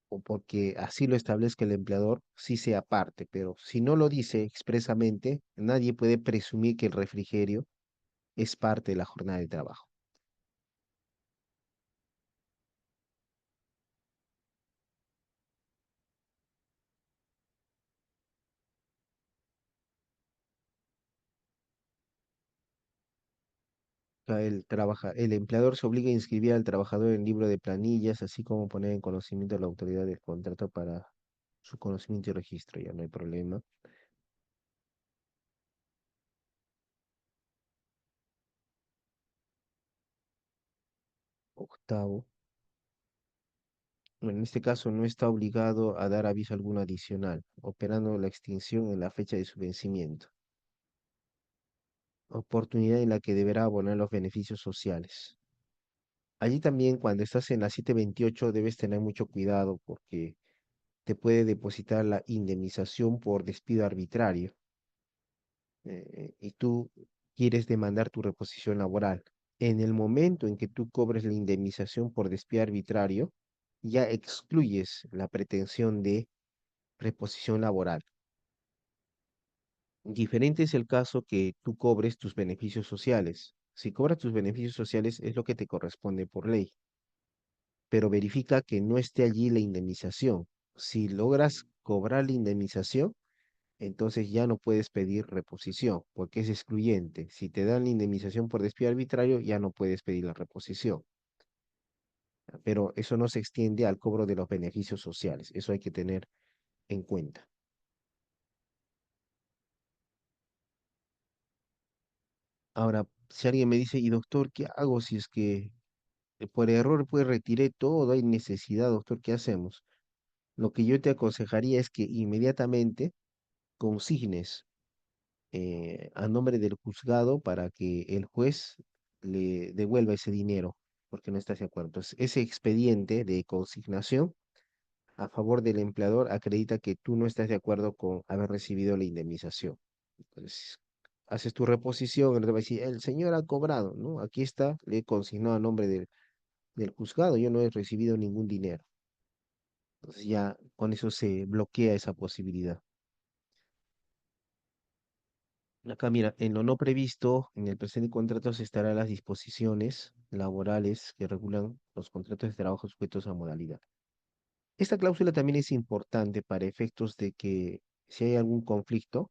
o porque así lo establezca el empleador, sí sea parte. Pero si no lo dice expresamente, nadie puede presumir que el refrigerio es parte de la jornada de trabajo. El empleador se obliga a inscribir al trabajador en libro de planillas, así como poner en conocimiento de la autoridad del contrato para su conocimiento y registro, ya no hay problema. Octavo, en este caso no está obligado a dar aviso alguno adicional, operando la extinción en la fecha de su vencimiento, oportunidad en la que deberá abonar los beneficios sociales. Allí también, cuando estás en la 728, debes tener mucho cuidado porque te puede depositar la indemnización por despido arbitrario y tú quieres demandar tu reposición laboral. En el momento en que tú cobres la indemnización por despido arbitrario, ya excluyes la pretensión de reposición laboral. Diferente es el caso que tú cobres tus beneficios sociales. Si cobras tus beneficios sociales es lo que te corresponde por ley, pero verifica que no esté allí la indemnización. Si logras cobrar la indemnización, entonces ya no puedes pedir reposición, porque es excluyente. Si te dan la indemnización por despido arbitrario, ya no puedes pedir la reposición. Pero eso no se extiende al cobro de los beneficios sociales. Eso hay que tener en cuenta. Ahora, si alguien me dice, y doctor, ¿qué hago si es que por error pues retiré todo, hay necesidad, doctor, ¿qué hacemos? Lo que yo te aconsejaría es que inmediatamente consignes a nombre del juzgado para que el juez le devuelva ese dinero, porque no estás de acuerdo. Entonces, ese expediente de consignación a favor del empleador acredita que tú no estás de acuerdo con haber recibido la indemnización. Entonces, haces tu reposición, él te va a decir, el señor ha cobrado, ¿no? Aquí está, le he consignado a nombre del juzgado, yo no he recibido ningún dinero. Entonces ya con eso se bloquea esa posibilidad. Acá mira, en lo no previsto, en el presente contrato se estarán las disposiciones laborales que regulan los contratos de trabajo sujetos a modalidad. Esta cláusula también es importante para efectos de que si hay algún conflicto,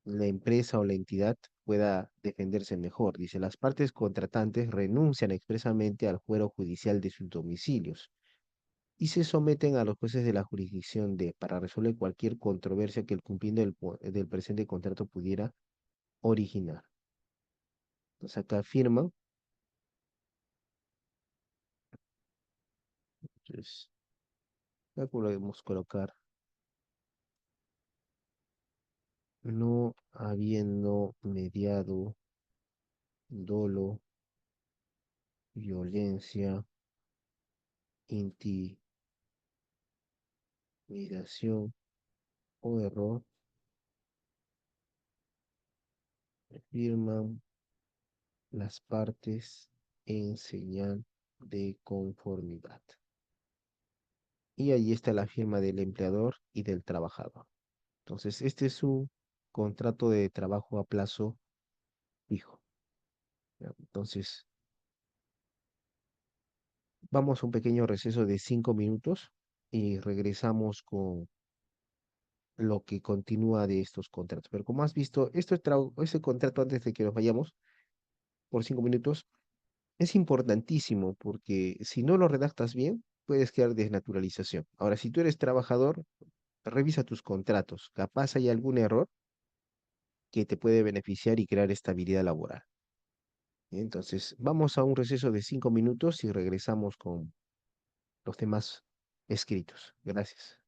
la empresa o la entidad pueda defenderse mejor. Dice, las partes contratantes renuncian expresamente al fuero judicial de sus domicilios y se someten a los jueces de la jurisdicción de para resolver cualquier controversia que el cumpliendo del presente contrato pudiera originar. Entonces acá firman. Entonces, acá podemos colocar no habiendo mediado dolo, violencia, intimidación o error, firman las partes en señal de conformidad. Y allí está la firma del empleador y del trabajador. Entonces, este es un contrato de trabajo a plazo fijo. ¿Ya? Entonces, vamos a un pequeño receso de 5 minutos y regresamos con lo que continúa de estos contratos. Pero como has visto, este contrato antes de que nos vayamos por 5 minutos es importantísimo porque si no lo redactas bien, puedes crear desnaturalización. Ahora, si tú eres trabajador, revisa tus contratos. Capaz hay algún error que te puede beneficiar y crear estabilidad laboral. Entonces, vamos a un receso de 5 minutos y regresamos con los temas escritos. Gracias.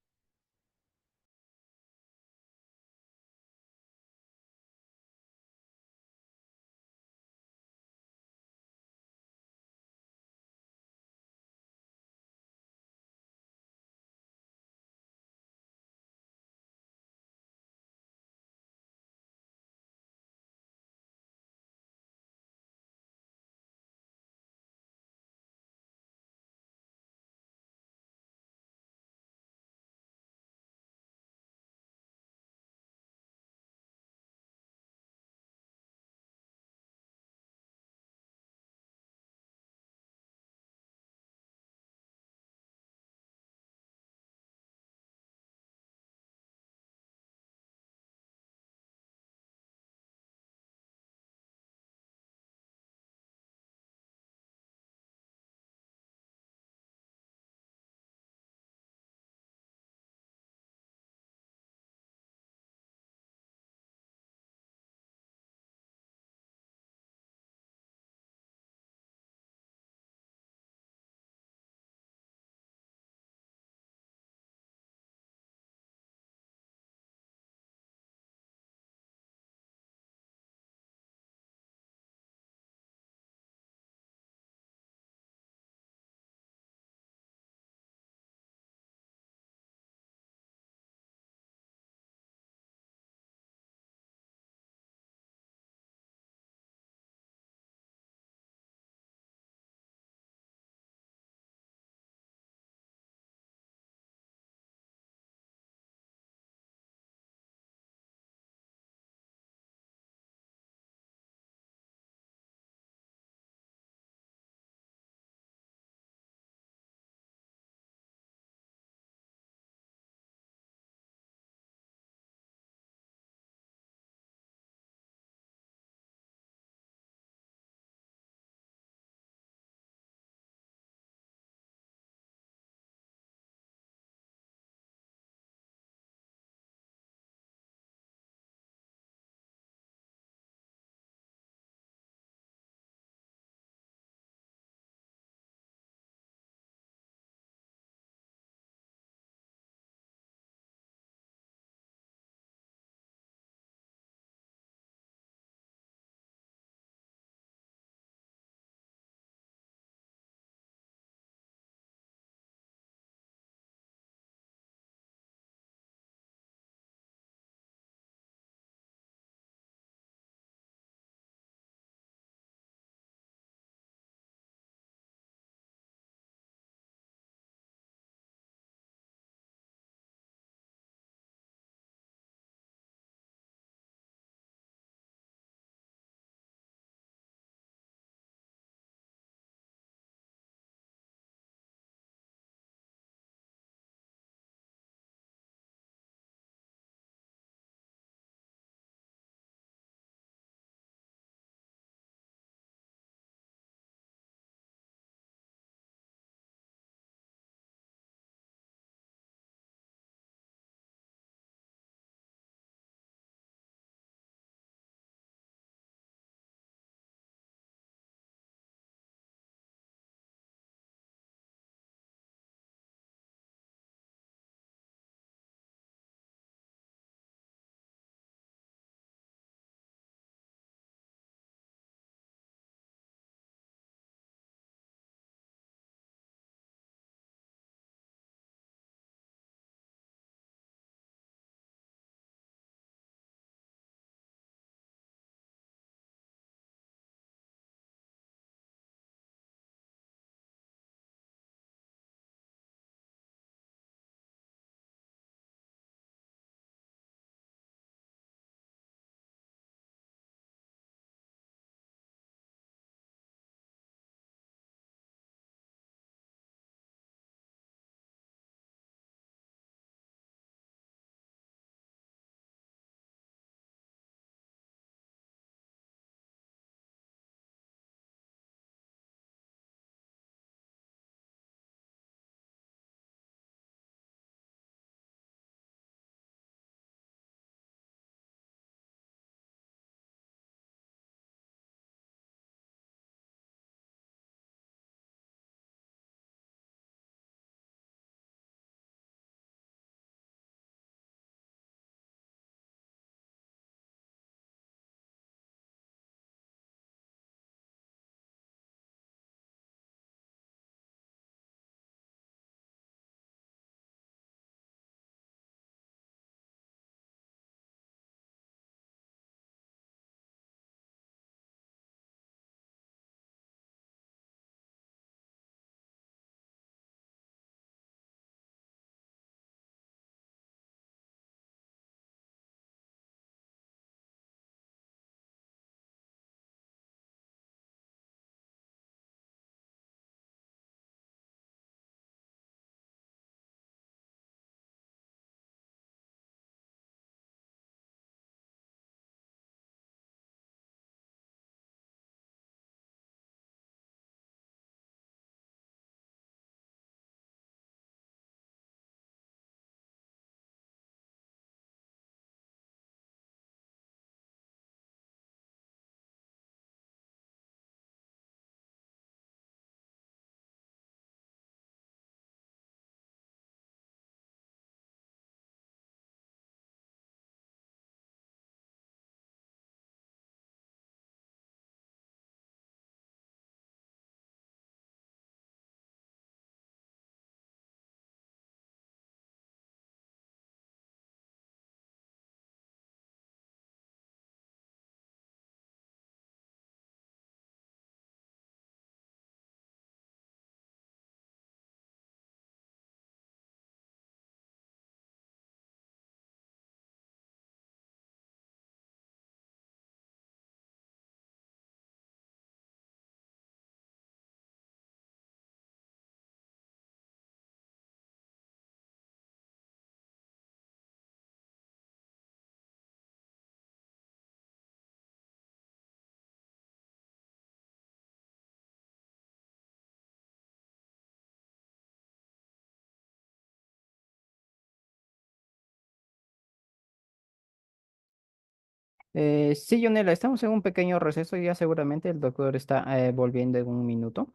Sí, Jonela, estamos en un pequeño receso y ya seguramente el doctor está volviendo en un minuto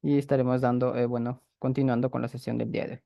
y estaremos dando, bueno, continuando con la sesión del día de hoy.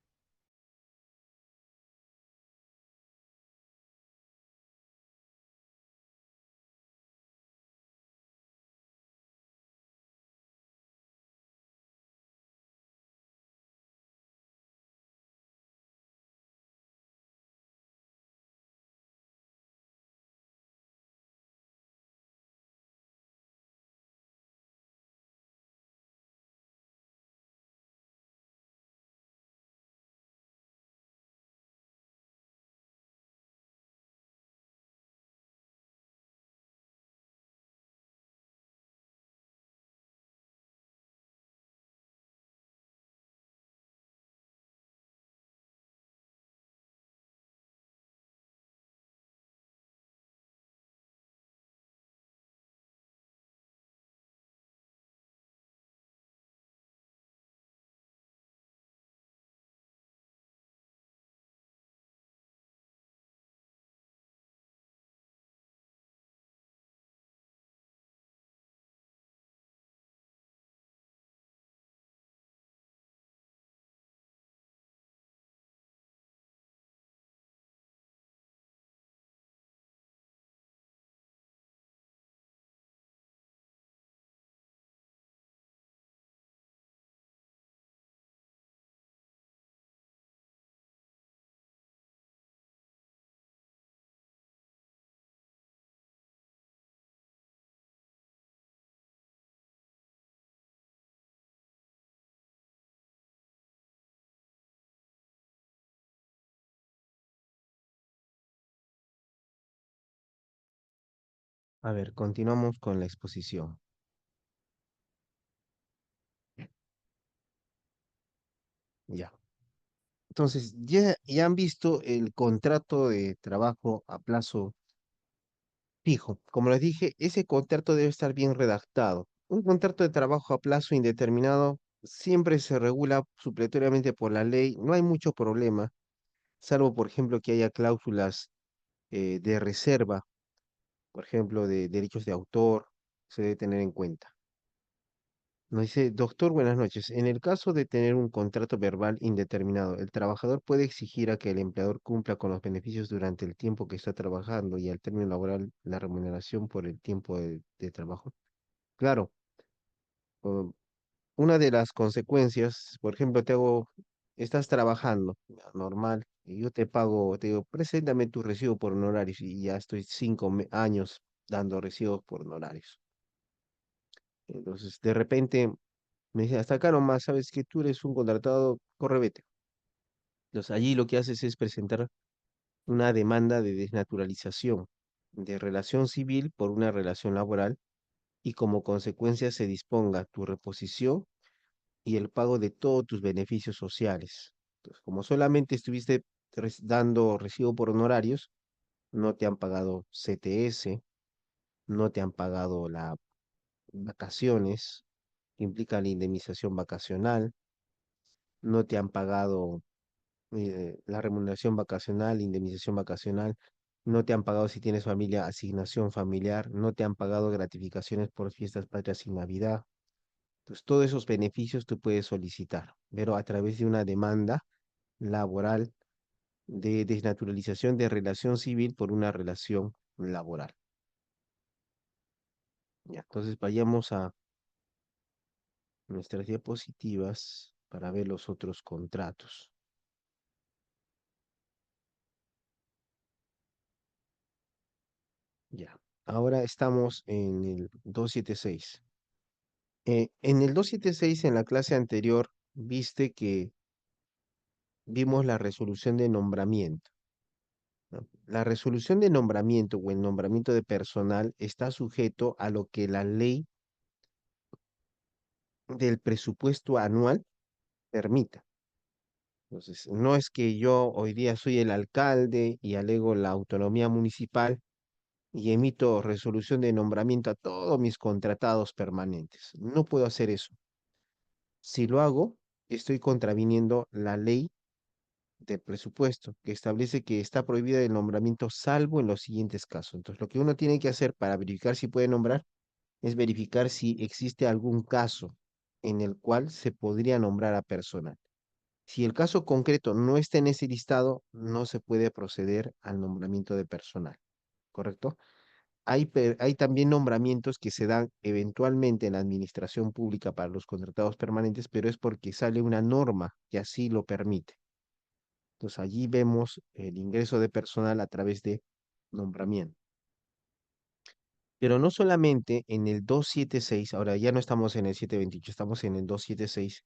A ver, continuamos con la exposición. Ya. Entonces, ya han visto el contrato de trabajo a plazo fijo. Como les dije, ese contrato debe estar bien redactado. Un contrato de trabajo a plazo indeterminado siempre se regula supletoriamente por la ley. No hay mucho problema, salvo, por ejemplo, que haya cláusulas de reserva, por ejemplo, de derechos de autor, se debe tener en cuenta. Nos dice, doctor, buenas noches. En el caso de tener un contrato verbal indeterminado, el trabajador puede exigir a que el empleador cumpla con los beneficios durante el tiempo que está trabajando y al término laboral la remuneración por el tiempo de trabajo. Claro, o- una de las consecuencias, por ejemplo, estás trabajando normal y yo te pago, te digo, preséntame tu recibo por honorarios y ya estoy 5 años dando recibos por honorarios. Entonces, de repente me dice, hasta acá nomás, sabes que tú eres un contratado, corre, vete. Entonces, allí lo que haces es presentar una demanda de desnaturalización de relación civil por una relación laboral y como consecuencia se disponga tu reposición y el pago de todos tus beneficios sociales. Entonces, como solamente estuviste dando recibo por honorarios, no te han pagado CTS, no te han pagado las vacaciones, que implica la indemnización vacacional, no te han pagado la remuneración vacacional, indemnización vacacional, no te han pagado si tienes familia, asignación familiar, no te han pagado gratificaciones por fiestas patrias y Navidad. Entonces, todos esos beneficios tú puedes solicitar, pero a través de una demanda laboral de desnaturalización de relación civil por una relación laboral. Ya, entonces vayamos a nuestras diapositivas para ver los otros contratos. Ya, ahora estamos en el 276. En el 276, en la clase anterior, viste que vimos la resolución de nombramiento, ¿no? La resolución de nombramiento o el nombramiento de personal está sujeto a lo que la ley del presupuesto anual permita. Entonces, no es que yo hoy día soy el alcalde y alego la autonomía municipal y emito resolución de nombramiento a todos mis contratados permanentes. No puedo hacer eso. Si lo hago, estoy contraviniendo la ley del presupuesto que establece que está prohibida el nombramiento salvo en los siguientes casos. Entonces, lo que uno tiene que hacer para verificar si puede nombrar es verificar si existe algún caso en el cual se podría nombrar a personal. Si el caso concreto no está en ese listado, no se puede proceder al nombramiento de personal, ¿correcto? Hay también nombramientos que se dan eventualmente en la administración pública para los contratados permanentes, pero es porque sale una norma que así lo permite. Entonces allí vemos el ingreso de personal a través de nombramiento. Pero no solamente en el 276, ahora ya no estamos en el 728, estamos en el 276,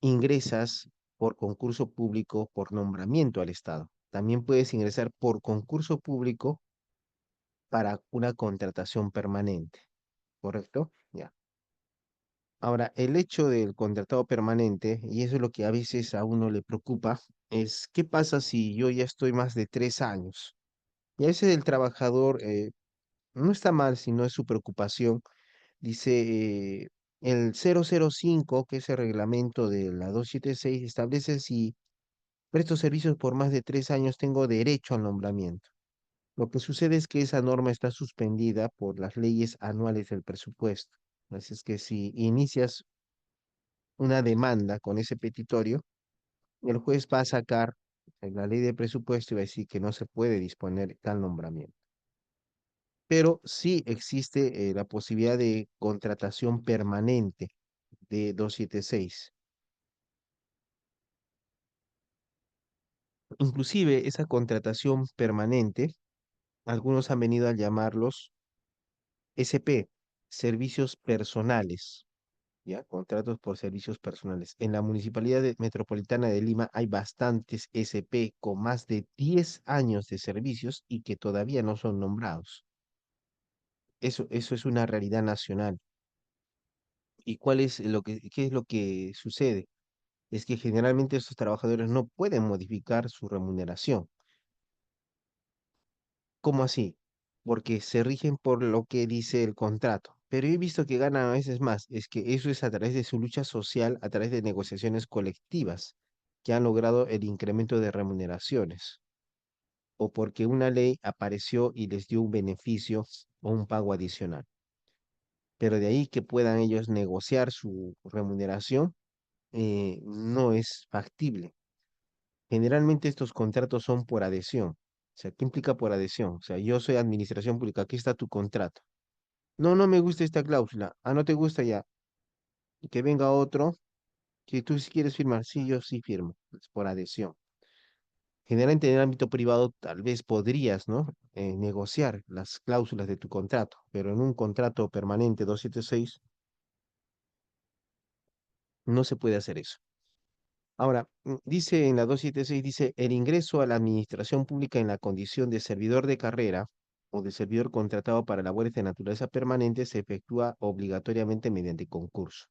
ingresas por concurso público por nombramiento al Estado. También puedes ingresar por concurso público para una contratación permanente, ¿correcto? Ya. Ahora, el hecho del contratado permanente, y eso es lo que a veces a uno le preocupa, es qué pasa si yo ya estoy más de 3 años. Y a veces el trabajador no está mal, si no es su preocupación. Dice, el 005, que es el reglamento de la 276, establece si presto servicios por más de 3 años tengo derecho al nombramiento. Lo que sucede es que esa norma está suspendida por las leyes anuales del presupuesto. Así es que si inicias una demanda con ese petitorio, el juez va a sacar en la ley de presupuesto y va a decir que no se puede disponer tal nombramiento. Pero sí existe la posibilidad de contratación permanente de 276. Inclusive esa contratación permanente, algunos han venido a llamarlos SP, servicios personales, ¿ya? Contratos por servicios personales. En la Metropolitana de Lima hay bastantes SP con más de 10 años de servicios y que todavía no son nombrados. Eso es una realidad nacional. ¿Y qué es lo que sucede? Es que generalmente estos trabajadores no pueden modificar su remuneración. ¿Cómo así? Porque se rigen por lo que dice el contrato. Pero he visto que ganan a veces más. Es que eso es a través de su lucha social, a través de negociaciones colectivas, que han logrado el incremento de remuneraciones. O porque una ley apareció y les dio un beneficio o un pago adicional. Pero de ahí que puedan ellos negociar su remuneración, no es factible. Generalmente estos contratos son por adhesión. O sea, ¿qué implica por adhesión? O sea, yo soy administración pública, aquí está tu contrato. No, no me gusta esta cláusula. Ah, no te gusta ya. Que venga otro. Si tú sí quieres firmar, sí, yo sí firmo. Es por adhesión. Generalmente en el ámbito privado tal vez podrías, ¿no? Negociar las cláusulas de tu contrato, pero en un contrato permanente 276 no se puede hacer eso. Ahora, dice en la 276, dice, el ingreso a la administración pública en la condición de servidor de carrera o de servidor contratado para labores de naturaleza permanente se efectúa obligatoriamente mediante concurso.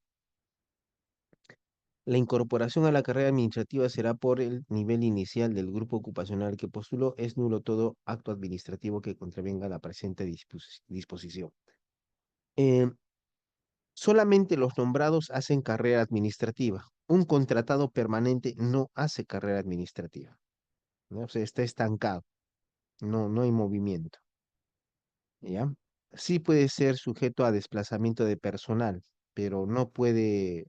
La incorporación a la carrera administrativa será por el nivel inicial del grupo ocupacional que postuló. Es nulo todo acto administrativo que contravenga la presente disposición. Eh, Solamente los nombrados hacen carrera administrativa. Un contratado permanente no hace carrera administrativa, ¿no? O sea, está estancado, no hay movimiento, ¿ya? Sí puede ser sujeto a desplazamiento de personal, pero no puede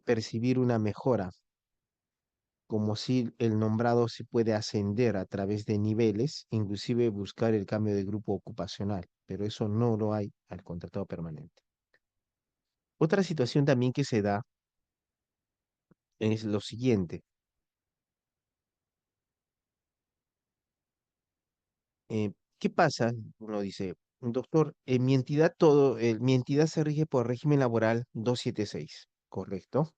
percibir una mejora, como si el nombrado se puede ascender a través de niveles, inclusive buscar el cambio de grupo ocupacional, pero eso no lo hay al contratado permanente. Otra situación también que se da es lo siguiente. ¿Qué pasa? Uno dice, doctor, en mi entidad mi entidad se rige por régimen laboral 276, ¿correcto?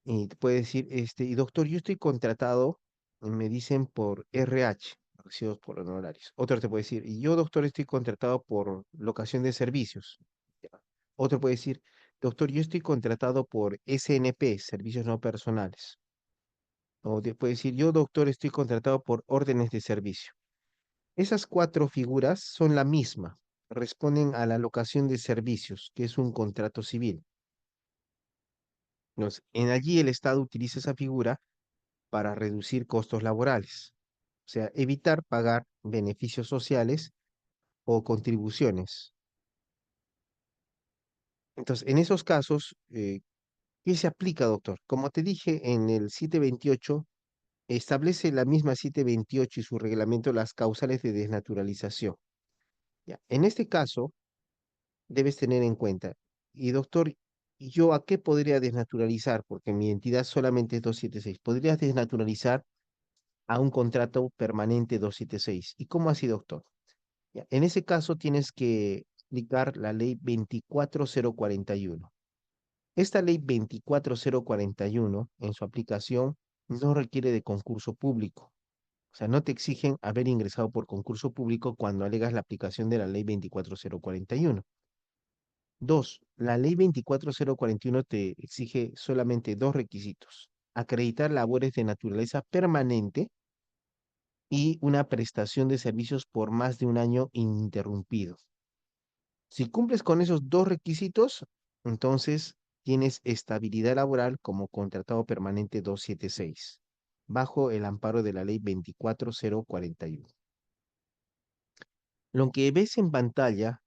Y te puede decir, y doctor, yo estoy contratado, me dicen por RH, recibos por honorarios. Otro te puede decir, y yo, doctor, estoy contratado por locación de servicios. Ya. Otro puede decir, doctor, yo estoy contratado por SNP, servicios no personales. O puede decir, yo, doctor, estoy contratado por órdenes de servicio. Esas cuatro figuras son la misma, responden a la locación de servicios, que es un contrato civil. Entonces, en allí el Estado utiliza esa figura para reducir costos laborales, o sea, evitar pagar beneficios sociales o contribuciones. Entonces, en esos casos, ¿qué se aplica, doctor? Como te dije, en el 728 establece la misma 728 y su reglamento las causales de desnaturalización. Ya. En este caso, debes tener en cuenta, y doctor, ¿yo a qué podría desnaturalizar? Porque mi entidad solamente es 276. ¿Podrías desnaturalizar a un contrato permanente 276? ¿Y cómo así, doctor? Ya, en ese caso tienes que aplicar la ley 24041. Esta ley 24041, en su aplicación, no requiere de concurso público. O sea, no te exigen haber ingresado por concurso público cuando alegas la aplicación de la ley 24041. Dos, la ley 24041 te exige solamente dos requisitos: acreditar labores de naturaleza permanente y una prestación de servicios por más de un año ininterrumpido. Si cumples con esos dos requisitos, entonces tienes estabilidad laboral como contratado permanente 276, bajo el amparo de la ley 24041. Lo que ves en pantalla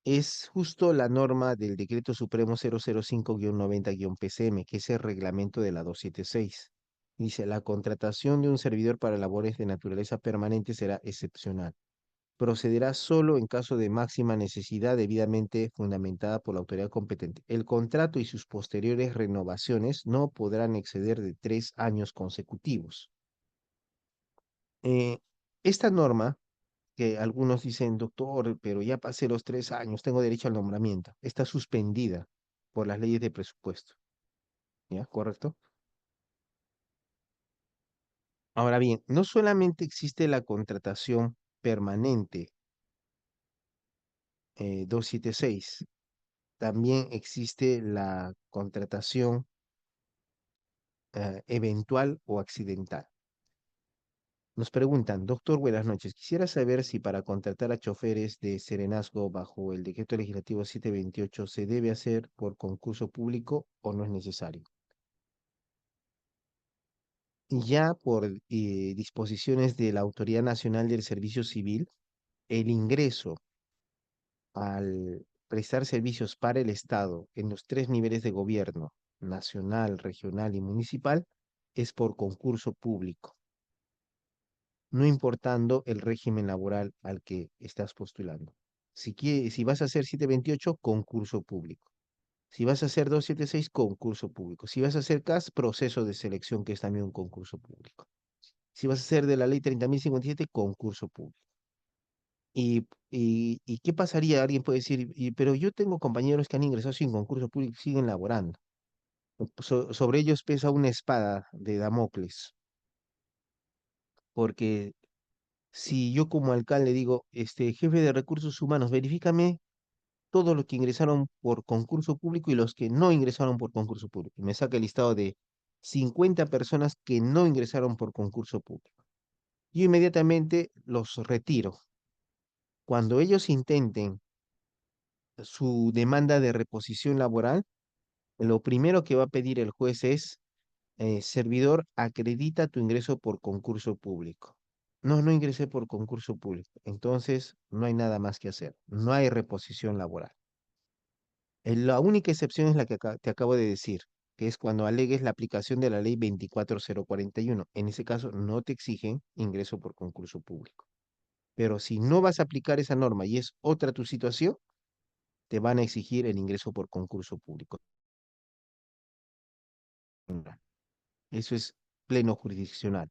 es justo la norma del Decreto Supremo 005-90-PCM, que es el reglamento de la 276. Dice, la contratación de un servidor para labores de naturaleza permanente será excepcional. Procederá solo en caso de máxima necesidad debidamente fundamentada por la autoridad competente. El contrato y sus posteriores renovaciones no podrán exceder de 3 años consecutivos. Eh, esta norma, que algunos dicen, doctor, pero ya pasé los 3 años, tengo derecho al nombramiento, está suspendida por las leyes de presupuesto. ¿Ya? ¿Correcto? Ahora bien, no solamente existe la contratación permanente 276, también existe la contratación eventual o accidental. Nos preguntan, doctor, buenas noches. Quisiera saber si para contratar a choferes de serenazgo bajo el decreto legislativo 728 se debe hacer por concurso público o no es necesario. Ya por disposiciones de la Autoridad Nacional del Servicio Civil, el ingreso al prestar servicios para el Estado en los tres niveles de gobierno, nacional, regional y municipal, es por concurso público, no importando el régimen laboral al que estás postulando. Si vas a hacer 728, concurso público. Si vas a hacer 276, concurso público. Si vas a hacer CAS, proceso de selección, que es también un concurso público. Si vas a hacer de la ley 30.057, concurso público. ¿Y qué pasaría? Alguien puede decir, pero yo tengo compañeros que han ingresado sin concurso público y siguen laborando. Sobre ellos pesa una espada de Damocles, porque si yo como alcalde digo, jefe de recursos humanos, verifícame todos los que ingresaron por concurso público y los que no ingresaron por concurso público. Me saca el listado de 50 personas que no ingresaron por concurso público. Yo inmediatamente los retiro. Cuando ellos intenten su demanda de reposición laboral, lo primero que va a pedir el juez es, servidor, acredita tu ingreso por concurso público. No, no ingresé por concurso público. Entonces, no hay nada más que hacer. No hay reposición laboral. La única excepción es la que te acabo de decir, que es cuando alegues la aplicación de la ley 24041. En ese caso, no te exigen ingreso por concurso público. Pero si no vas a aplicar esa norma y es otra tu situación, te van a exigir el ingreso por concurso público. Eso es pleno jurisdiccional.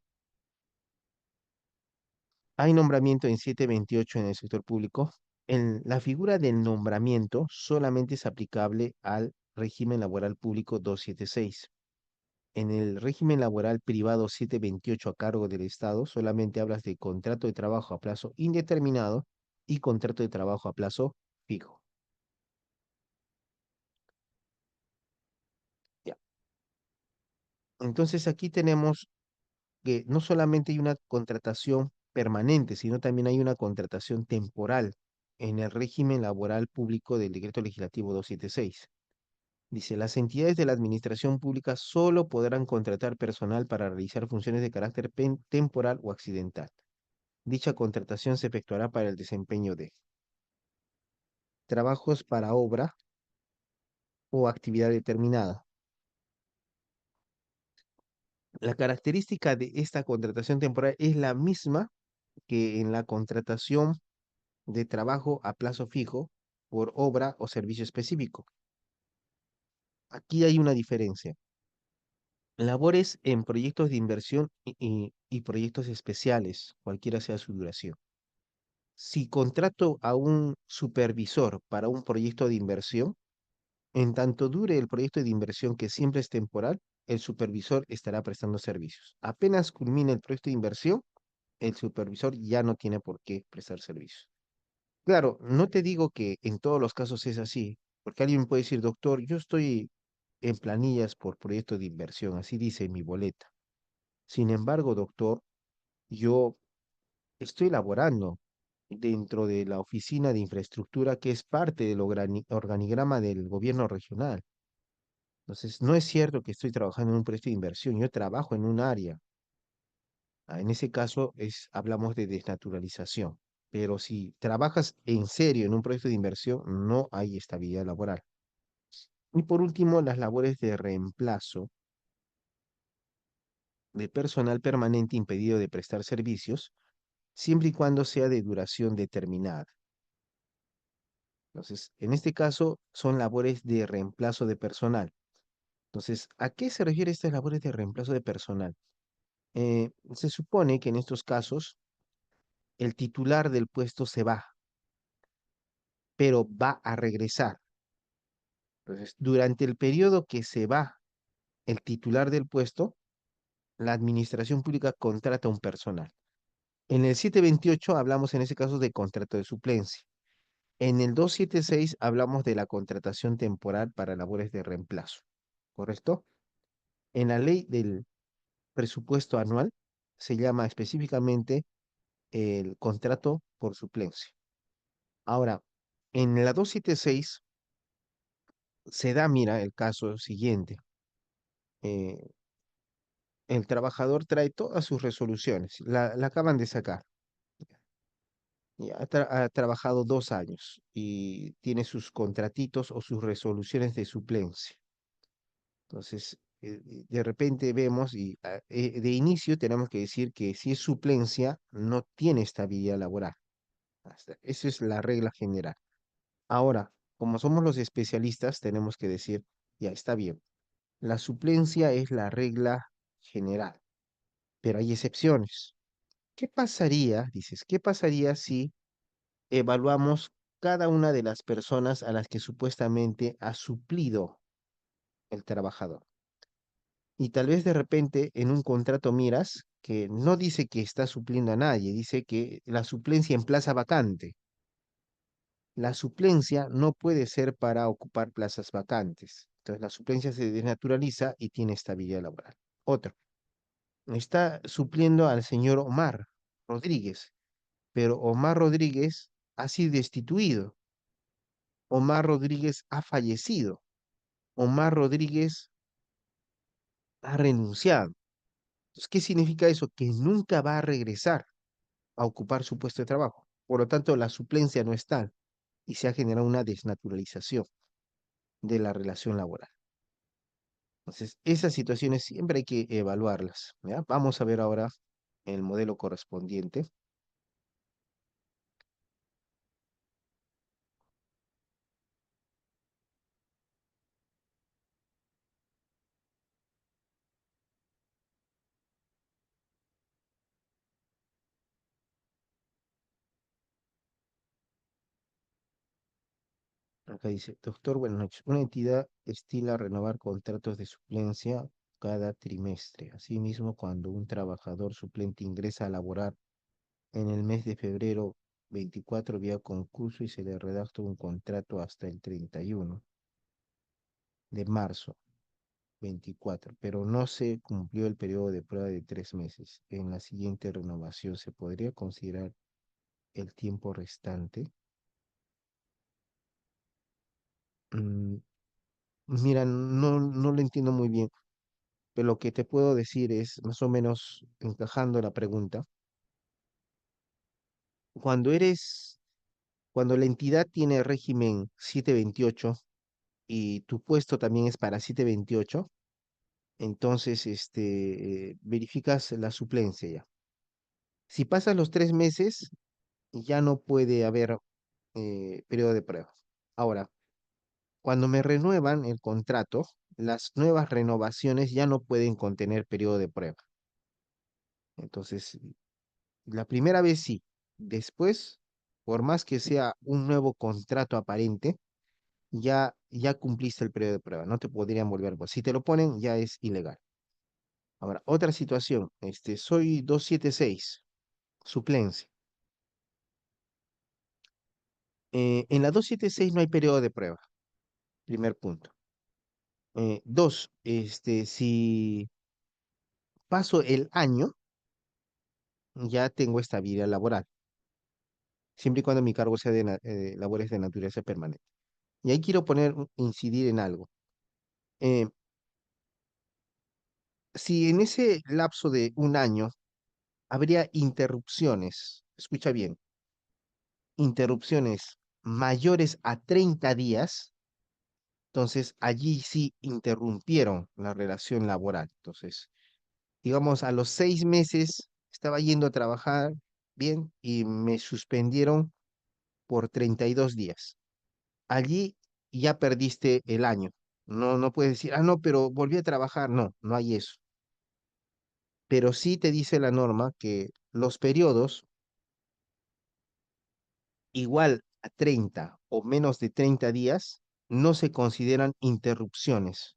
Hay nombramiento en 728 en el sector público. La figura del nombramiento solamente es aplicable al régimen laboral público 276. En el régimen laboral privado 728 a cargo del Estado, solamente hablas de contrato de trabajo a plazo indeterminado y contrato de trabajo a plazo fijo. Ya. Entonces aquí tenemos que no solamente hay una contratación permanente, sino también hay una contratación temporal en el régimen laboral público del decreto legislativo 276. Dice, las entidades de la administración pública solo podrán contratar personal para realizar funciones de carácter temporal o accidental. Dicha contratación se efectuará para el desempeño de trabajos para obra o actividad determinada. La característica de esta contratación temporal es la misma que en la contratación de trabajo a plazo fijo por obra o servicio específico. Aquí hay una diferencia. Labores en proyectos de inversión y proyectos especiales, cualquiera sea su duración. Si contrato a un supervisor para un proyecto de inversión, en tanto dure el proyecto de inversión que siempre es temporal, el supervisor estará prestando servicios. Apenas culmine el proyecto de inversión, el supervisor ya no tiene por qué prestar servicios. Claro, no te digo que en todos los casos es así, porque alguien puede decir, doctor, yo estoy en planillas por proyecto de inversión, así dice mi boleta. Sin embargo, doctor, yo estoy laborando dentro de la oficina de infraestructura que es parte del organigrama del gobierno regional. Entonces, no es cierto que estoy trabajando en un proyecto de inversión, yo trabajo en un área. En ese caso hablamos de desnaturalización. Pero si trabajas en serio en un proyecto de inversión, no hay estabilidad laboral. Y por último, las labores de reemplazo de personal permanente impedido de prestar servicios, siempre y cuando sea de duración determinada. Entonces, en este caso, son labores de reemplazo de personal. Entonces, ¿a qué se refiere estas labores de reemplazo de personal? Se supone que en estos casos, el titular del puesto se va, pero va a regresar. Entonces, durante el periodo que se va el titular del puesto, la administración pública contrata un personal. En el 728 hablamos en ese caso de contrato de suplencia. En el 276 hablamos de la contratación temporal para labores de reemplazo. ¿Correcto? En la ley del presupuesto anual se llama específicamente el contrato por suplencia. Ahora, en la 276 se da, mira, el caso siguiente. Eh, el trabajador trae todas sus resoluciones, la acaban de sacar. Y ha trabajado 2 años y tiene sus contratitos o sus resoluciones de suplencia. Entonces, de repente vemos y de inicio tenemos que decir que si es suplencia, no tiene estabilidad laboral. Esa es la regla general. Ahora, como somos los especialistas, tenemos que decir, ya está bien, la suplencia es la regla general, pero hay excepciones. ¿Qué pasaría, dices, qué pasaría si evaluamos cada una de las personas a las que supuestamente ha suplido el trabajador? Y tal vez de repente en un contrato miras que no dice que está supliendo a nadie, dice que la suplencia en plaza vacante. La suplencia no puede ser para ocupar plazas vacantes. Entonces la suplencia se desnaturaliza y tiene estabilidad laboral. Otro, está supliendo al señor Omar Rodríguez, pero Omar Rodríguez ha sido destituido. Omar Rodríguez ha fallecido. Omar Rodríguez ha renunciado. Entonces, ¿qué significa eso? Que nunca va a regresar a ocupar su puesto de trabajo. Por lo tanto, la suplencia no está y se ha generado una desnaturalización de la relación laboral. Entonces, esas situaciones siempre hay que evaluarlas, ¿ya? Vamos a ver ahora el modelo correspondiente. Acá dice, doctor, buenas noches. Una entidad estila renovar contratos de suplencia cada trimestre. Asimismo, cuando un trabajador suplente ingresa a laborar en el mes de febrero 24 vía concurso y se le redacta un contrato hasta el 31 de marzo 24, pero no se cumplió el periodo de prueba de 3 meses. En la siguiente renovación, ¿se podría considerar el tiempo restante? Mm, Mira, no lo entiendo muy bien, pero lo que te puedo decir es, más o menos encajando la pregunta, cuando eres, cuando la entidad tiene régimen 728 y tu puesto también es para 728, entonces verificas la suplencia ya. Si pasas los 3 meses, ya no puede haber periodo de prueba. Ahora, cuando me renuevan el contrato, las nuevas renovaciones ya no pueden contener periodo de prueba. Entonces, la primera vez sí. Después, por más que sea un nuevo contrato aparente, ya cumpliste el periodo de prueba. No te podrían volver. Si te lo ponen, ya es ilegal. Ahora, otra situación. Soy 276, suplencia. En la 276 no hay periodo de prueba. Primer punto. Dos, si paso el año, ya tengo estabilidad laboral, siempre y cuando mi cargo sea de labores de naturaleza permanente. Y ahí quiero incidir en algo. Eh, si en ese lapso de un año habría interrupciones, escucha bien, interrupciones mayores a 30 días, entonces allí sí interrumpieron la relación laboral. Entonces, digamos, a los 6 meses estaba yendo a trabajar bien y me suspendieron por 32 días. Allí ya perdiste el año. No puedes decir, no, pero volví a trabajar. No, no hay eso. Pero sí te dice la norma que los periodos igual a 30 o menos de 30 días no se consideran interrupciones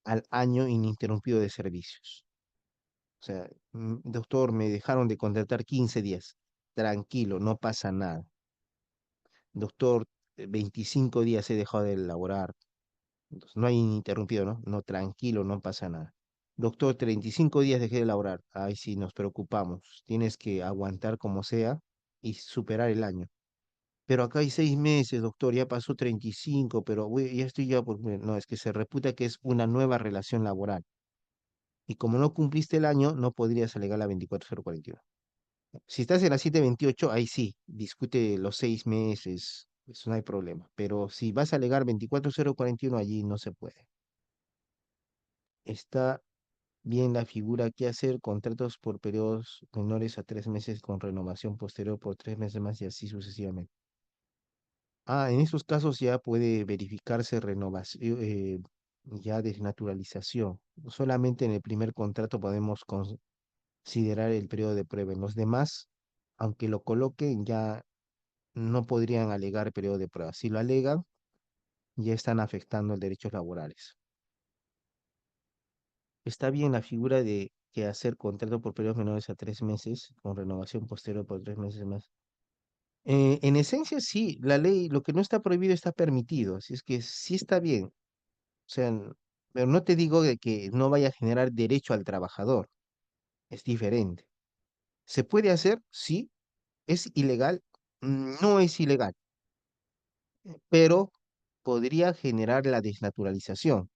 al año ininterrumpido de servicios. O sea, doctor, me dejaron de contratar 15 días. Tranquilo, no pasa nada. Doctor, 25 días he dejado de laborar. Entonces, no hay ininterrumpido, ¿no? No, tranquilo, no pasa nada. Doctor, 35 días dejé de laborar. Ay, sí, nos preocupamos. Tienes que aguantar como sea y superar el año. Pero acá hay 6 meses, doctor, ya pasó 35, pero ya estoy ya por... No, es que se reputa que es una nueva relación laboral. Y como no cumpliste el año, no podrías alegar la 24041. Si estás en la 728, ahí sí, discute los 6 meses, eso no hay problema. Pero si vas a alegar 24041, allí no se puede. Está bien la figura que hacer contratos por periodos menores a 3 meses con renovación posterior por 3 meses más y así sucesivamente. En estos casos ya puede verificarse renovación, ya desnaturalización. Solamente en el primer contrato podemos considerar el periodo de prueba. En los demás, aunque lo coloquen, ya no podrían alegar periodo de prueba. Si lo alegan, ya están afectando el derechos laborales. Está bien la figura de que hacer contrato por periodos menores a 3 meses con renovación posterior por 3 meses más. En esencia, sí, la ley, lo que no está prohibido está permitido, así es que sí está bien. O sea, pero no te digo de que no vaya a generar derecho al trabajador, es diferente. ¿Se puede hacer? Sí. ¿Es ilegal? No es ilegal, pero podría generar la desnaturalización. O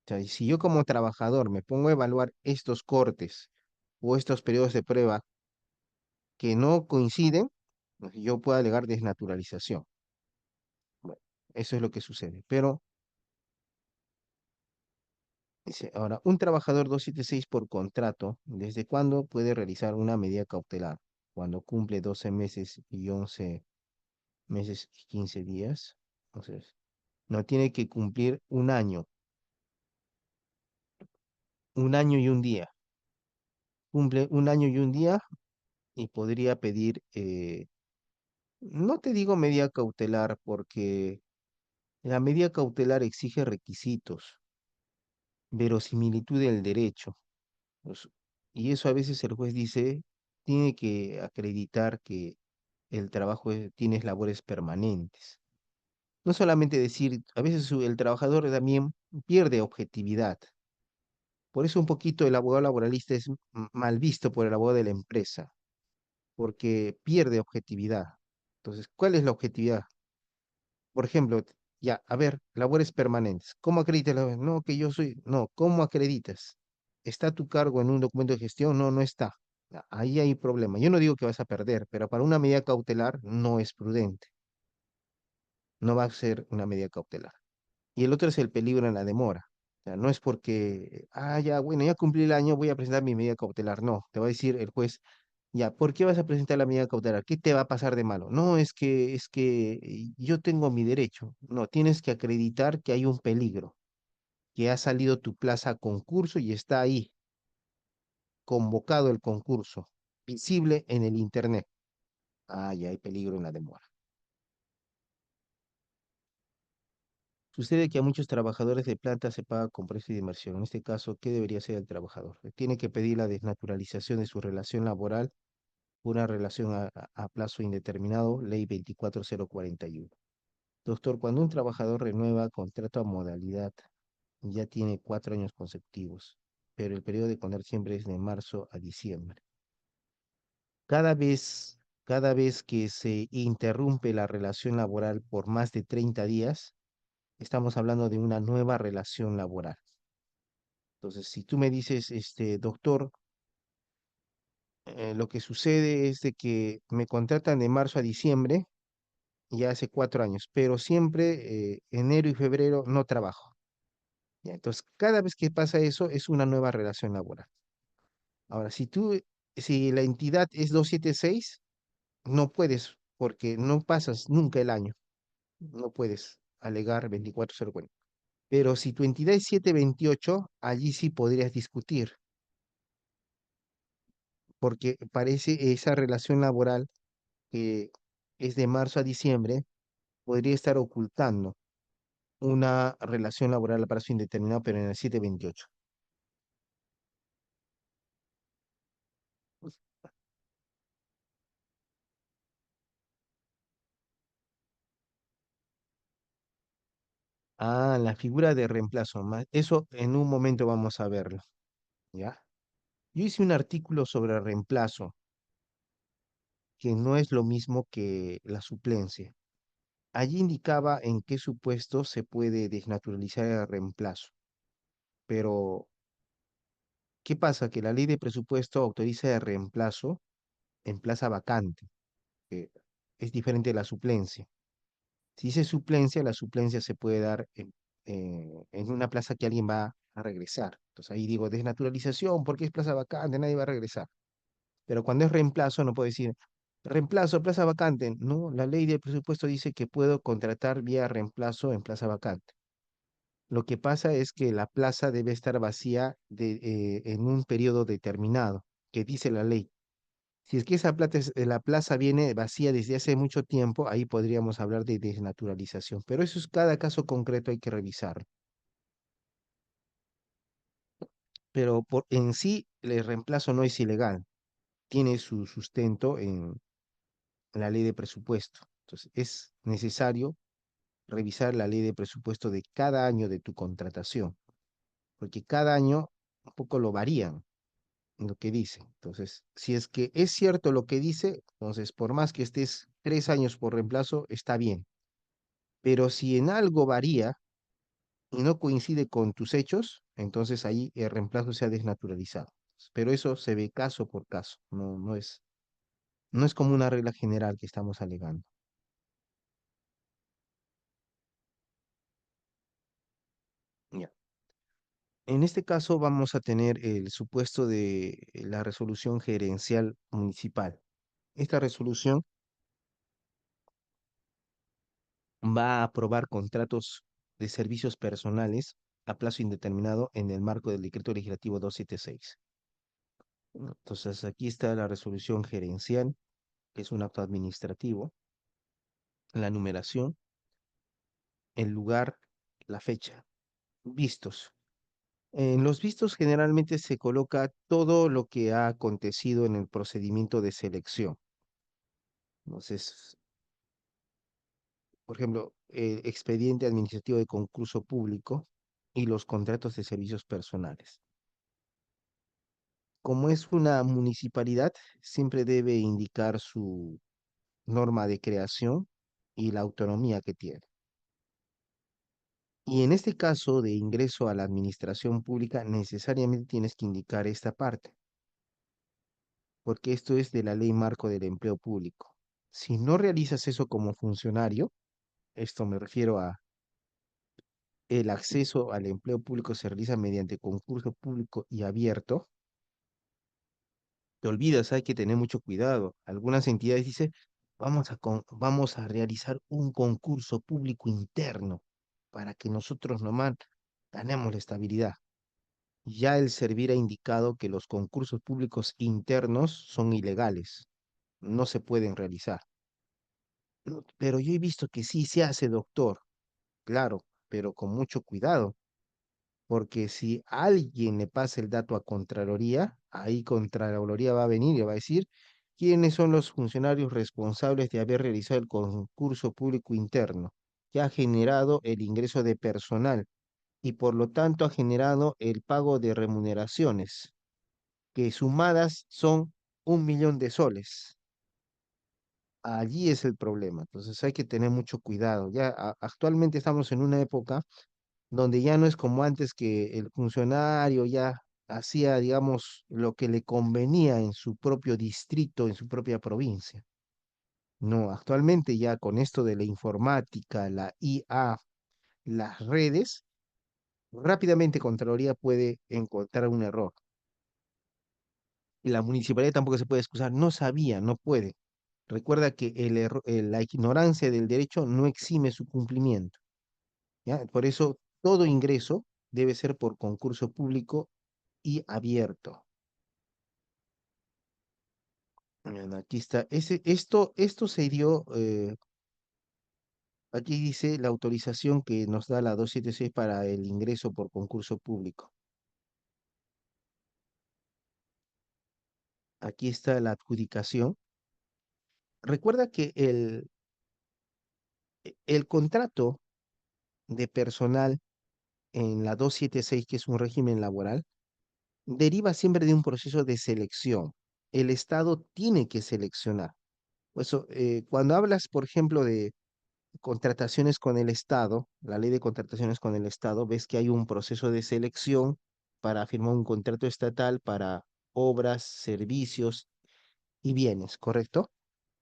sea, si yo como trabajador me pongo a evaluar estos cortes o estos periodos de prueba que no coinciden, pues, yo puedo alegar desnaturalización. Bueno, eso es lo que sucede. Pero, dice, ahora, un trabajador 276 por contrato, ¿desde cuándo puede realizar una medida cautelar? Cuando cumple 12 meses y 11 meses y 15 días. Entonces, no tiene que cumplir un año y un día. Cumple un año y un día y podría pedir, no te digo medida cautelar porque la medida cautelar exige requisitos, verosimilitud del derecho. pues, y eso a veces el juez dice, tiene que acreditar que el trabajo tiene labores permanentes. No solamente decir, a veces el trabajador también pierde objetividad. Por eso un poquito el abogado laboralista es mal visto por el abogado de la empresa, porque pierde objetividad. Entonces, ¿cuál es la objetividad? Por ejemplo, Ya, a ver, labores permanentes. ¿Cómo acreditas? No, que yo soy, no, ¿cómo acreditas? ¿Está tu cargo en un documento de gestión? No, no está. Ahí hay problema. Yo no digo que vas a perder, pero para una medida cautelar no es prudente. No va a ser una medida cautelar. Y el otro es el peligro en la demora. O sea, no es porque, ya, bueno, ya cumplí el año, voy a presentar mi medida cautelar. No, te va a decir el juez, ya, ¿por qué vas a presentar la medida cautelar? ¿Qué te va a pasar de malo? No, es que yo tengo mi derecho. No, tienes que acreditar que hay un peligro, que ha salido tu plaza a concurso y está ahí, convocado el concurso, visible en el internet. Ya hay peligro en la demora. Sucede que a muchos trabajadores de planta se paga con precio de inversión. En este caso, ¿qué debería hacer el trabajador? Tiene que pedir la desnaturalización de su relación laboral, una relación a plazo indeterminado, ley 24041. Doctor, cuando un trabajador renueva contrato a modalidad, ya tiene 4 años consecutivos, pero el periodo de contrato siempre es de marzo a diciembre. Cada vez que se interrumpe la relación laboral por más de 30 días, estamos hablando de una nueva relación laboral. Entonces, si tú me dices, doctor, lo que sucede es de que me contratan de marzo a diciembre, ya hace 4 años, pero siempre enero y febrero no trabajo. Ya, entonces, cada vez que pasa eso, es una nueva relación laboral. Ahora, si la entidad es 276, no puedes, porque no pasas nunca el año. No puedes alegar 2404. Pero si tu entidad es 728, allí sí podrías discutir, porque parece esa relación laboral que es de marzo a diciembre, podría estar ocultando una relación laboral a plazo indeterminado, pero en el 728. La figura de reemplazo. Eso en un momento vamos a verlo, ¿ya? Yo hice un artículo sobre reemplazo, que no es lo mismo que la suplencia. Allí indicaba en qué supuesto se puede desnaturalizar el reemplazo, pero ¿qué pasa? Que la ley de presupuesto autoriza el reemplazo en plaza vacante, que es diferente de la suplencia. Si se suplencia, la suplencia se puede dar en una plaza que alguien va a regresar. Entonces ahí digo desnaturalización porque es plaza vacante, nadie va a regresar. Pero cuando es reemplazo, no puedo decir reemplazo, plaza vacante. No, la ley de presupuesto dice que puedo contratar vía reemplazo en plaza vacante. Lo que pasa es que la plaza debe estar vacía en un periodo determinado, que dice la ley. Si es que la plaza viene vacía desde hace mucho tiempo, ahí podríamos hablar de desnaturalización, pero eso es cada caso concreto, hay que revisarlo. Pero en sí, el reemplazo no es ilegal, tiene su sustento en la ley de presupuesto. Entonces, es necesario revisar la ley de presupuesto de cada año de tu contratación, porque cada año un poco lo varían lo que dice. Entonces, si es que es cierto lo que dice, entonces por más que estés 3 años por reemplazo, está bien. Pero si en algo varía y no coincide con tus hechos, entonces ahí el reemplazo se ha desnaturalizado. Pero eso se ve caso por caso, no es como una regla general que estamos alegando. Ya. En este caso vamos a tener el supuesto de la resolución gerencial municipal. Esta resolución va a aprobar contratos de servicios personales a plazo indeterminado en el marco del decreto legislativo 276. Entonces, aquí está la resolución gerencial, que es un acto administrativo, la numeración, el lugar, la fecha. Vistos. En los vistos generalmente se coloca todo lo que ha acontecido en el procedimiento de selección. Entonces, por ejemplo, el expediente administrativo de concurso público y los contratos de servicios personales. Como es una municipalidad, siempre debe indicar su norma de creación y la autonomía que tiene. Y en este caso de ingreso a la administración pública, necesariamente tienes que indicar esta parte, porque esto es de la ley marco del empleo público. Si no realizas eso como funcionario, esto me refiero a el acceso al empleo público se realiza mediante concurso público y abierto, te olvidas, hay que tener mucho cuidado. Algunas entidades dicen, vamos a realizar un concurso público interno para que nosotros nomás ganemos la estabilidad. Ya el servir ha indicado que los concursos públicos internos son ilegales, no se pueden realizar. No, pero yo he visto que sí se hace, doctor, claro, pero con mucho cuidado, porque si alguien le pasa el dato a Contraloría, ahí Contraloría va a venir y va a decir quiénes son los funcionarios responsables de haber realizado el concurso público interno, que ha generado el ingreso de personal y por lo tanto ha generado el pago de remuneraciones, que sumadas son 1 millón de soles. Allí es el problema. Entonces hay que tener mucho cuidado. Ya actualmente estamos en una época donde ya no es como antes que el funcionario ya hacía, digamos, lo que le convenía en su propio distrito, en su propia provincia. No, actualmente ya con esto de la informática, la IA, las redes, rápidamente Contraloría puede encontrar un error. Y la municipalidad tampoco se puede excusar, no sabía, no puede. Recuerda que la ignorancia del derecho no exime su cumplimiento, ¿ya? Por eso todo ingreso debe ser por concurso público y abierto. Bien, aquí está. Esto se dio, aquí dice la autorización que nos da la 276 para el ingreso por concurso público. Aquí está la adjudicación. Recuerda que el contrato de personal en la 276, que es un régimen laboral, deriva siempre de un proceso de selección. El Estado tiene que seleccionar. Por eso, cuando hablas, por ejemplo, de contrataciones con el Estado, la ley de contrataciones con el Estado, ves que hay un proceso de selección para firmar un contrato estatal para obras, servicios y bienes, ¿correcto?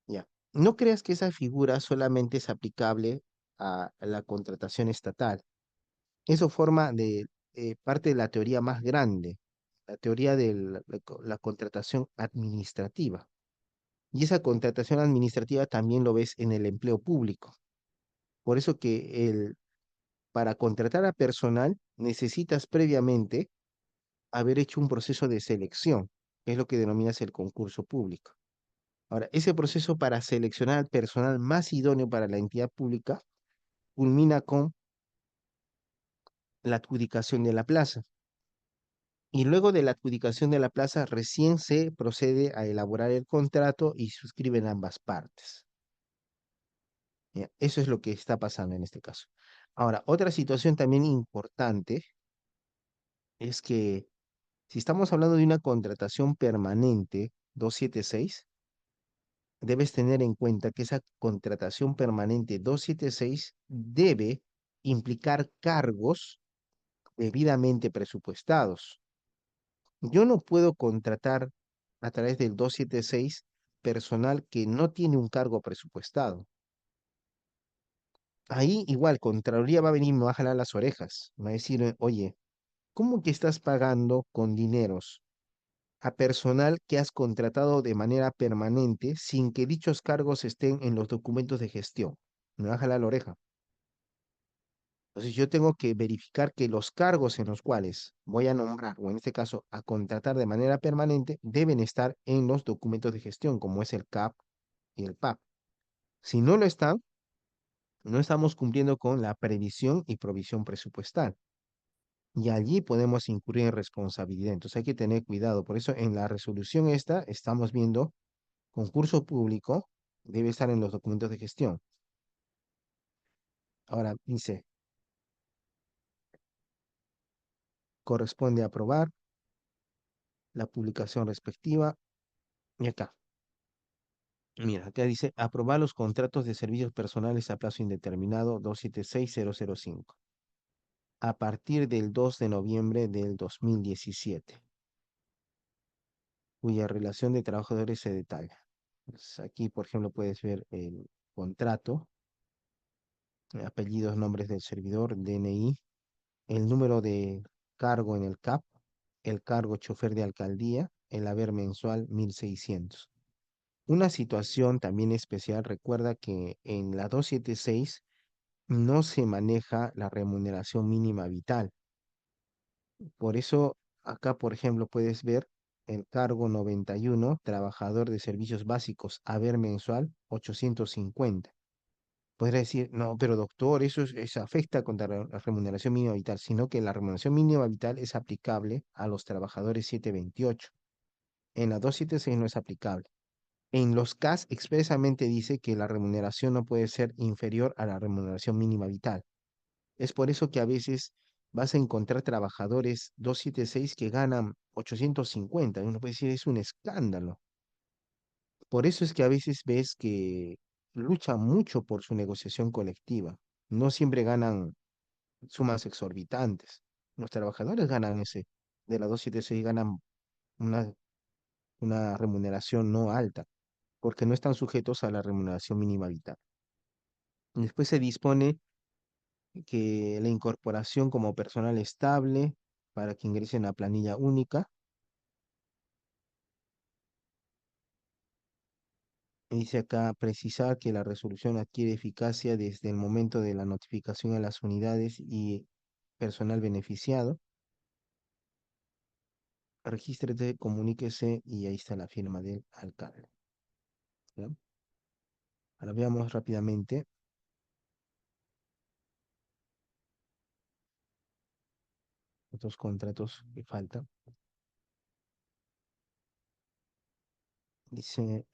Ya. No creas que esa figura solamente es aplicable a la contratación estatal. Eso forma de parte de la teoría más grande, la teoría de la contratación administrativa. Y esa contratación administrativa también lo ves en el empleo público. Por eso que para contratar a personal necesitas previamente haber hecho un proceso de selección, que es lo que denominas el concurso público. Ahora, ese proceso para seleccionar al personal más idóneo para la entidad pública culmina con la adjudicación de la plaza. Y luego de la adjudicación de la plaza, recién se procede a elaborar el contrato y suscriben ambas partes. Ya, eso es lo que está pasando en este caso. Ahora, otra situación también importante es que si estamos hablando de una contratación permanente 276, debes tener en cuenta que esa contratación permanente 276 debe implicar cargos debidamente presupuestados. Yo no puedo contratar a través del 276 personal que no tiene un cargo presupuestado. Ahí igual, Contraloría va a venir y me va a jalar las orejas. Me va a decir, oye, ¿cómo que estás pagando con dineros a personal que has contratado de manera permanente sin que dichos cargos estén en los documentos de gestión? Me va a jalar la oreja. Entonces yo tengo que verificar que los cargos en los cuales voy a nombrar, o en este caso a contratar de manera permanente, deben estar en los documentos de gestión, como es el CAP y el PAP. Si no lo están, no estamos cumpliendo con la previsión y provisión presupuestal. Y allí podemos incurrir en responsabilidad. Entonces hay que tener cuidado. Por eso en la resolución esta estamos viendo concurso público debe estar en los documentos de gestión. Ahora dice, corresponde aprobar la publicación respectiva. Y acá, mira, acá dice, aprobar los contratos de servicios personales a plazo indeterminado 276005. a partir del 2 de noviembre del 2017, cuya relación de trabajadores se detalla. Pues aquí, por ejemplo, puedes ver el contrato, apellidos, nombres del servidor, DNI, el número de cargo en el CAP, el cargo chofer de alcaldía, el haber mensual 1.600. Una situación también especial, recuerda que en la 276 no se maneja la remuneración mínima vital. Por eso, acá, por ejemplo, puedes ver el cargo 91, trabajador de servicios básicos, haber mensual 850. Podría decir, no, pero doctor, eso afecta contra la remuneración mínima vital, sino que la remuneración mínima vital es aplicable a los trabajadores 728. En la 276 no es aplicable. En los CAS expresamente dice que la remuneración no puede ser inferior a la remuneración mínima vital. Es por eso que a veces vas a encontrar trabajadores 276 que ganan 850. Y uno puede decir, es un escándalo. Por eso es que a veces ves que luchan mucho por su negociación colectiva. No siempre ganan sumas exorbitantes. Los trabajadores ganan de la 276 ganan una, una remuneración no alta, porque no están sujetos a la remuneración mínima vital. Después se dispone que la incorporación como personal estable para que ingresen a planilla única. Dice acá precisar que la resolución adquiere eficacia desde el momento de la notificación a las unidades y personal beneficiado. Regístrate, comuníquese y ahí está la firma del alcalde. ¿Ya? Ahora veamos rápidamente otros contratos que faltan. Dice,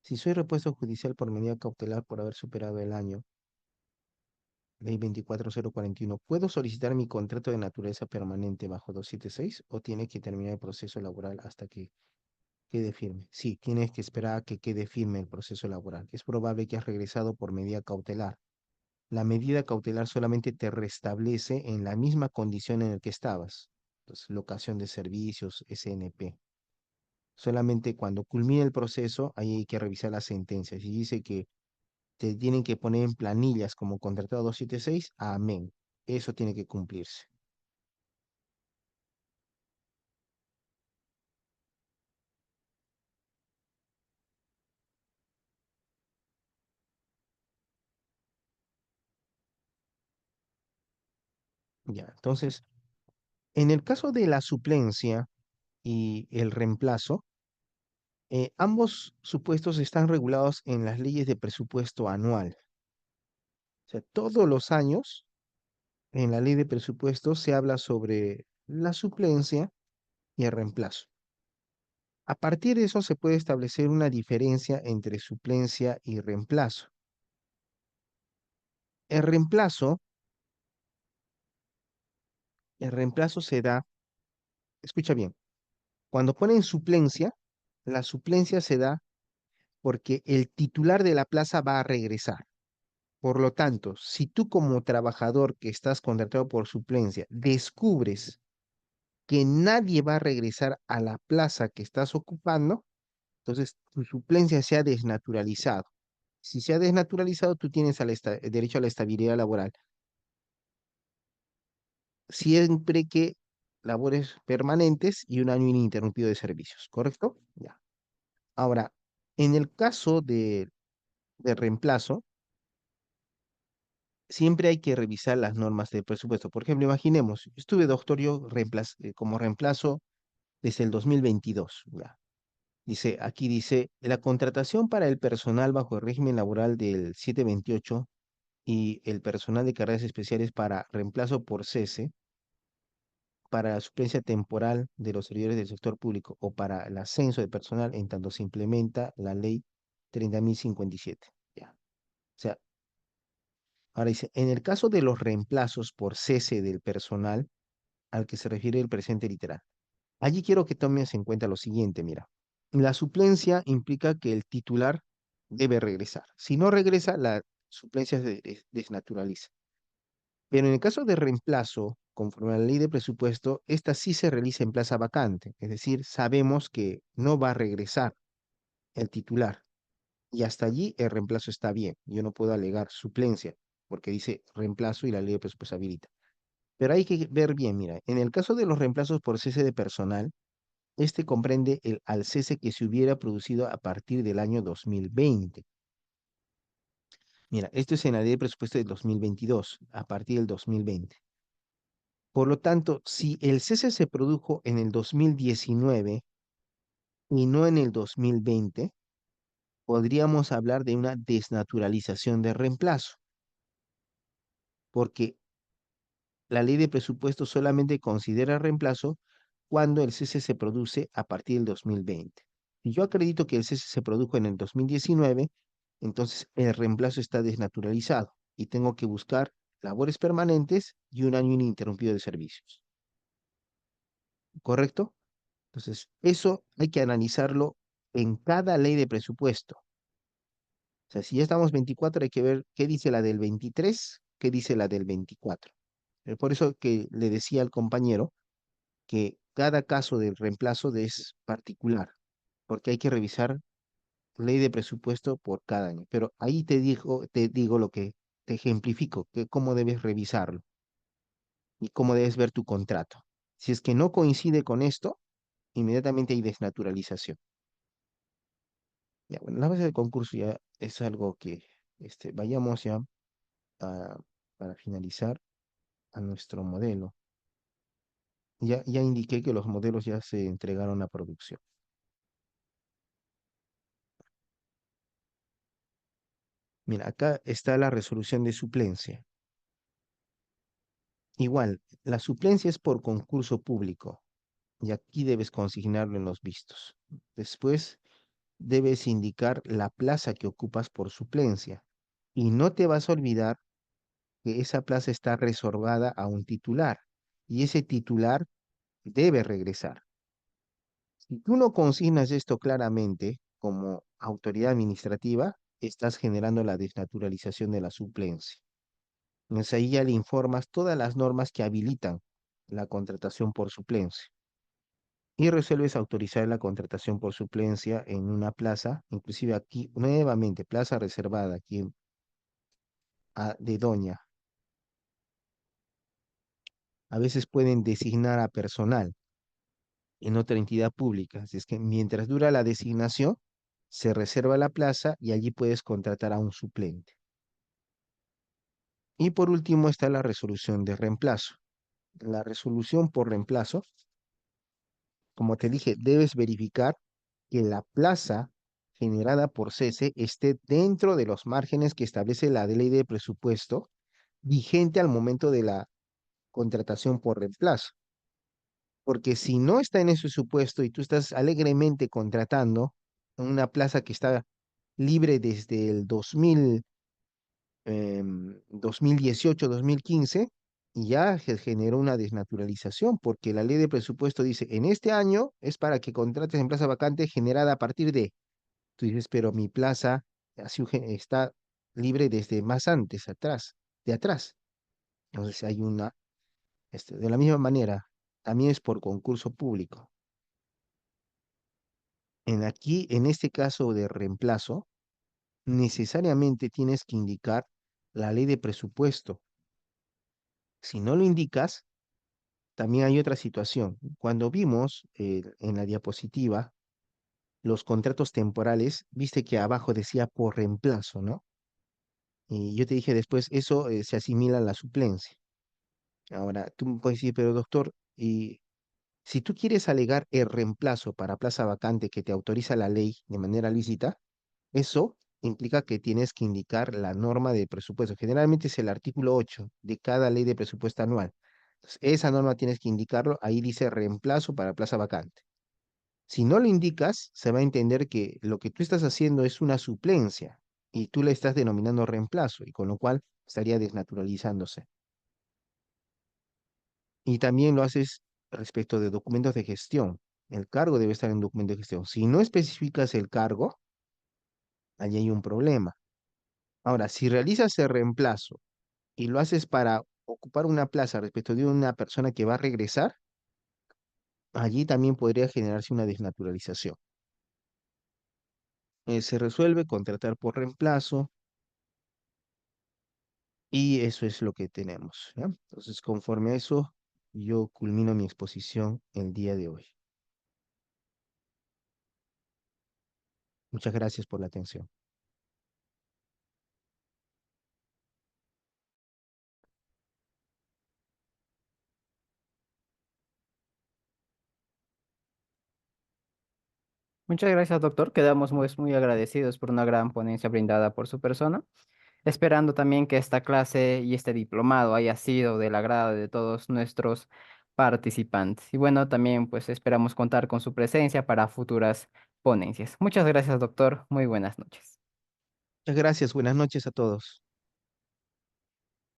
si soy repuesto judicial por medida cautelar por haber superado el año, ley 24041, ¿puedo solicitar mi contrato de naturaleza permanente bajo 276 o tiene que terminar el proceso laboral hasta que quede firme? Sí, tienes que esperar a que quede firme el proceso laboral. Es probable que has regresado por medida cautelar. La medida cautelar solamente te restablece en la misma condición en la que estabas. Entonces, locación de servicios, SNP. Solamente cuando culmine el proceso, ahí hay que revisar las sentencias. Y dice que te tienen que poner en planillas como contratado 276, amén. Eso tiene que cumplirse. Ya, entonces, en el caso de la suplencia y el reemplazo, ambos supuestos están regulados en las leyes de presupuesto anual. O sea, todos los años en la ley de presupuesto se habla sobre la suplencia y el reemplazo. A partir de eso se puede establecer una diferencia entre suplencia y reemplazo. El reemplazo, el reemplazo se da, escucha bien, cuando ponen suplencia, la suplencia se da porque el titular de la plaza va a regresar. Por lo tanto, si tú como trabajador que estás contratado por suplencia descubres que nadie va a regresar a la plaza que estás ocupando, entonces tu suplencia se ha desnaturalizado. Si se ha desnaturalizado, tú tienes derecho a la estabilidad laboral, siempre que labores permanentes y un año ininterrumpido de servicios, ¿correcto? Ya. Ahora, en el caso de reemplazo, siempre hay que revisar las normas del presupuesto. Por ejemplo, imaginemos, estuve doctor yo como reemplazo desde el 2022. Ya. Aquí dice, la contratación para el personal bajo el régimen laboral del 728 y el personal de carreras especiales para reemplazo por cese, para la suplencia temporal de los servidores del sector público o para el ascenso de personal en tanto se implementa la ley 30.057. Ya. O sea, ahora dice, en el caso de los reemplazos por cese del personal al que se refiere el presente literal, allí quiero que tomes en cuenta lo siguiente, mira. La suplencia implica que el titular debe regresar. Si no regresa, la suplencia se desnaturaliza. Pero en el caso de reemplazo, conforme a la ley de presupuesto, esta sí se realiza en plaza vacante, es decir, sabemos que no va a regresar el titular y hasta allí el reemplazo está bien. Yo no puedo alegar suplencia porque dice reemplazo y la ley de presupuesto habilita. Pero hay que ver bien, mira, en el caso de los reemplazos por cese de personal, este comprende al cese que se hubiera producido a partir del año 2020. Mira, esto es en la ley de presupuesto del 2022, a partir del 2020. Por lo tanto, si el cese se produjo en el 2019 y no en el 2020, podríamos hablar de una desnaturalización de reemplazo, porque la ley de presupuesto solamente considera reemplazo cuando el cese se produce a partir del 2020. Si yo acredito que el cese se produjo en el 2019, entonces el reemplazo está desnaturalizado y tengo que buscar labores permanentes y un año ininterrumpido de servicios. ¿Correcto? Entonces, eso hay que analizarlo en cada ley de presupuesto. O sea, si ya estamos 24, hay que ver qué dice la del 23, qué dice la del 24. Por eso que le decía al compañero que cada caso del reemplazo es particular, porque hay que revisar ley de presupuesto por cada año. Pero ahí te digo lo que te ejemplifico, que cómo debes revisarlo y cómo debes ver tu contrato. Si es que no coincide con esto, inmediatamente hay desnaturalización. Ya, bueno, la base del concurso ya es algo que vayamos ya a- para finalizar a nuestro modelo. Ya indiqué que los modelos ya se entregaron a producción. Mira, acá está la resolución de suplencia. Igual, la suplencia es por concurso público y aquí debes consignarlo en los vistos. Después debes indicar la plaza que ocupas por suplencia y no te vas a olvidar que esa plaza está reservada a un titular y ese titular debe regresar. Si tú no consignas esto claramente como autoridad administrativa, estás generando la desnaturalización de la suplencia. Entonces ahí ya le informas todas las normas que habilitan la contratación por suplencia y resuelves autorizar la contratación por suplencia en una plaza, inclusive aquí nuevamente, plaza reservada aquí de Doña. A veces pueden designar a personal en otra entidad pública. Así es que mientras dura la designación, se reserva la plaza y allí puedes contratar a un suplente. Y por último está la resolución de reemplazo. La resolución por reemplazo, como te dije, debes verificar que la plaza generada por cese esté dentro de los márgenes que establece la ley de presupuesto vigente al momento de la contratación por reemplazo. Porque si no está en ese supuesto y tú estás alegremente contratando una plaza que está libre desde el 2018, 2015, y ya se generó una desnaturalización, porque la ley de presupuesto dice, en este año es para que contrates en plaza vacante generada a partir de, tú dices, pero mi plaza está libre desde más antes, atrás, de atrás. Entonces hay de la misma manera, también es por concurso público. En este caso de reemplazo, necesariamente tienes que indicar la ley de presupuesto. Si no lo indicas, también hay otra situación. Cuando vimos en la diapositiva los contratos temporales, viste que abajo decía por reemplazo, ¿no? Y yo te dije después, eso se asimila a la suplencia. Ahora, tú me puedes decir, pero doctor, y si tú quieres alegar el reemplazo para plaza vacante que te autoriza la ley de manera lícita, eso implica que tienes que indicar la norma de presupuesto. Generalmente es el artículo 8 de cada ley de presupuesto anual. Entonces, esa norma tienes que indicarlo. Ahí dice reemplazo para plaza vacante. Si no lo indicas, se va a entender que lo que tú estás haciendo es una suplencia y tú le estás denominando reemplazo y con lo cual estaría desnaturalizándose. Y también lo haces respecto de documentos de gestión. El cargo debe estar en documento de gestión. Si no especificas el cargo, allí hay un problema. Ahora, si realizas el reemplazo y lo haces para ocupar una plaza respecto de una persona que va a regresar, allí también podría generarse una desnaturalización. Se resuelve contratar por reemplazo y eso es lo que tenemos, ¿ya? Entonces, conforme a eso, yo culmino mi exposición el día de hoy. Muchas gracias por la atención. Muchas gracias, doctor. Quedamos muy agradecidos por una gran ponencia brindada por su persona, esperando también que esta clase y este diplomado haya sido del agrado de todos nuestros participantes. Y bueno, también pues esperamos contar con su presencia para futuras ponencias. Muchas gracias, doctor. Muy buenas noches. Muchas gracias. Buenas noches a todos.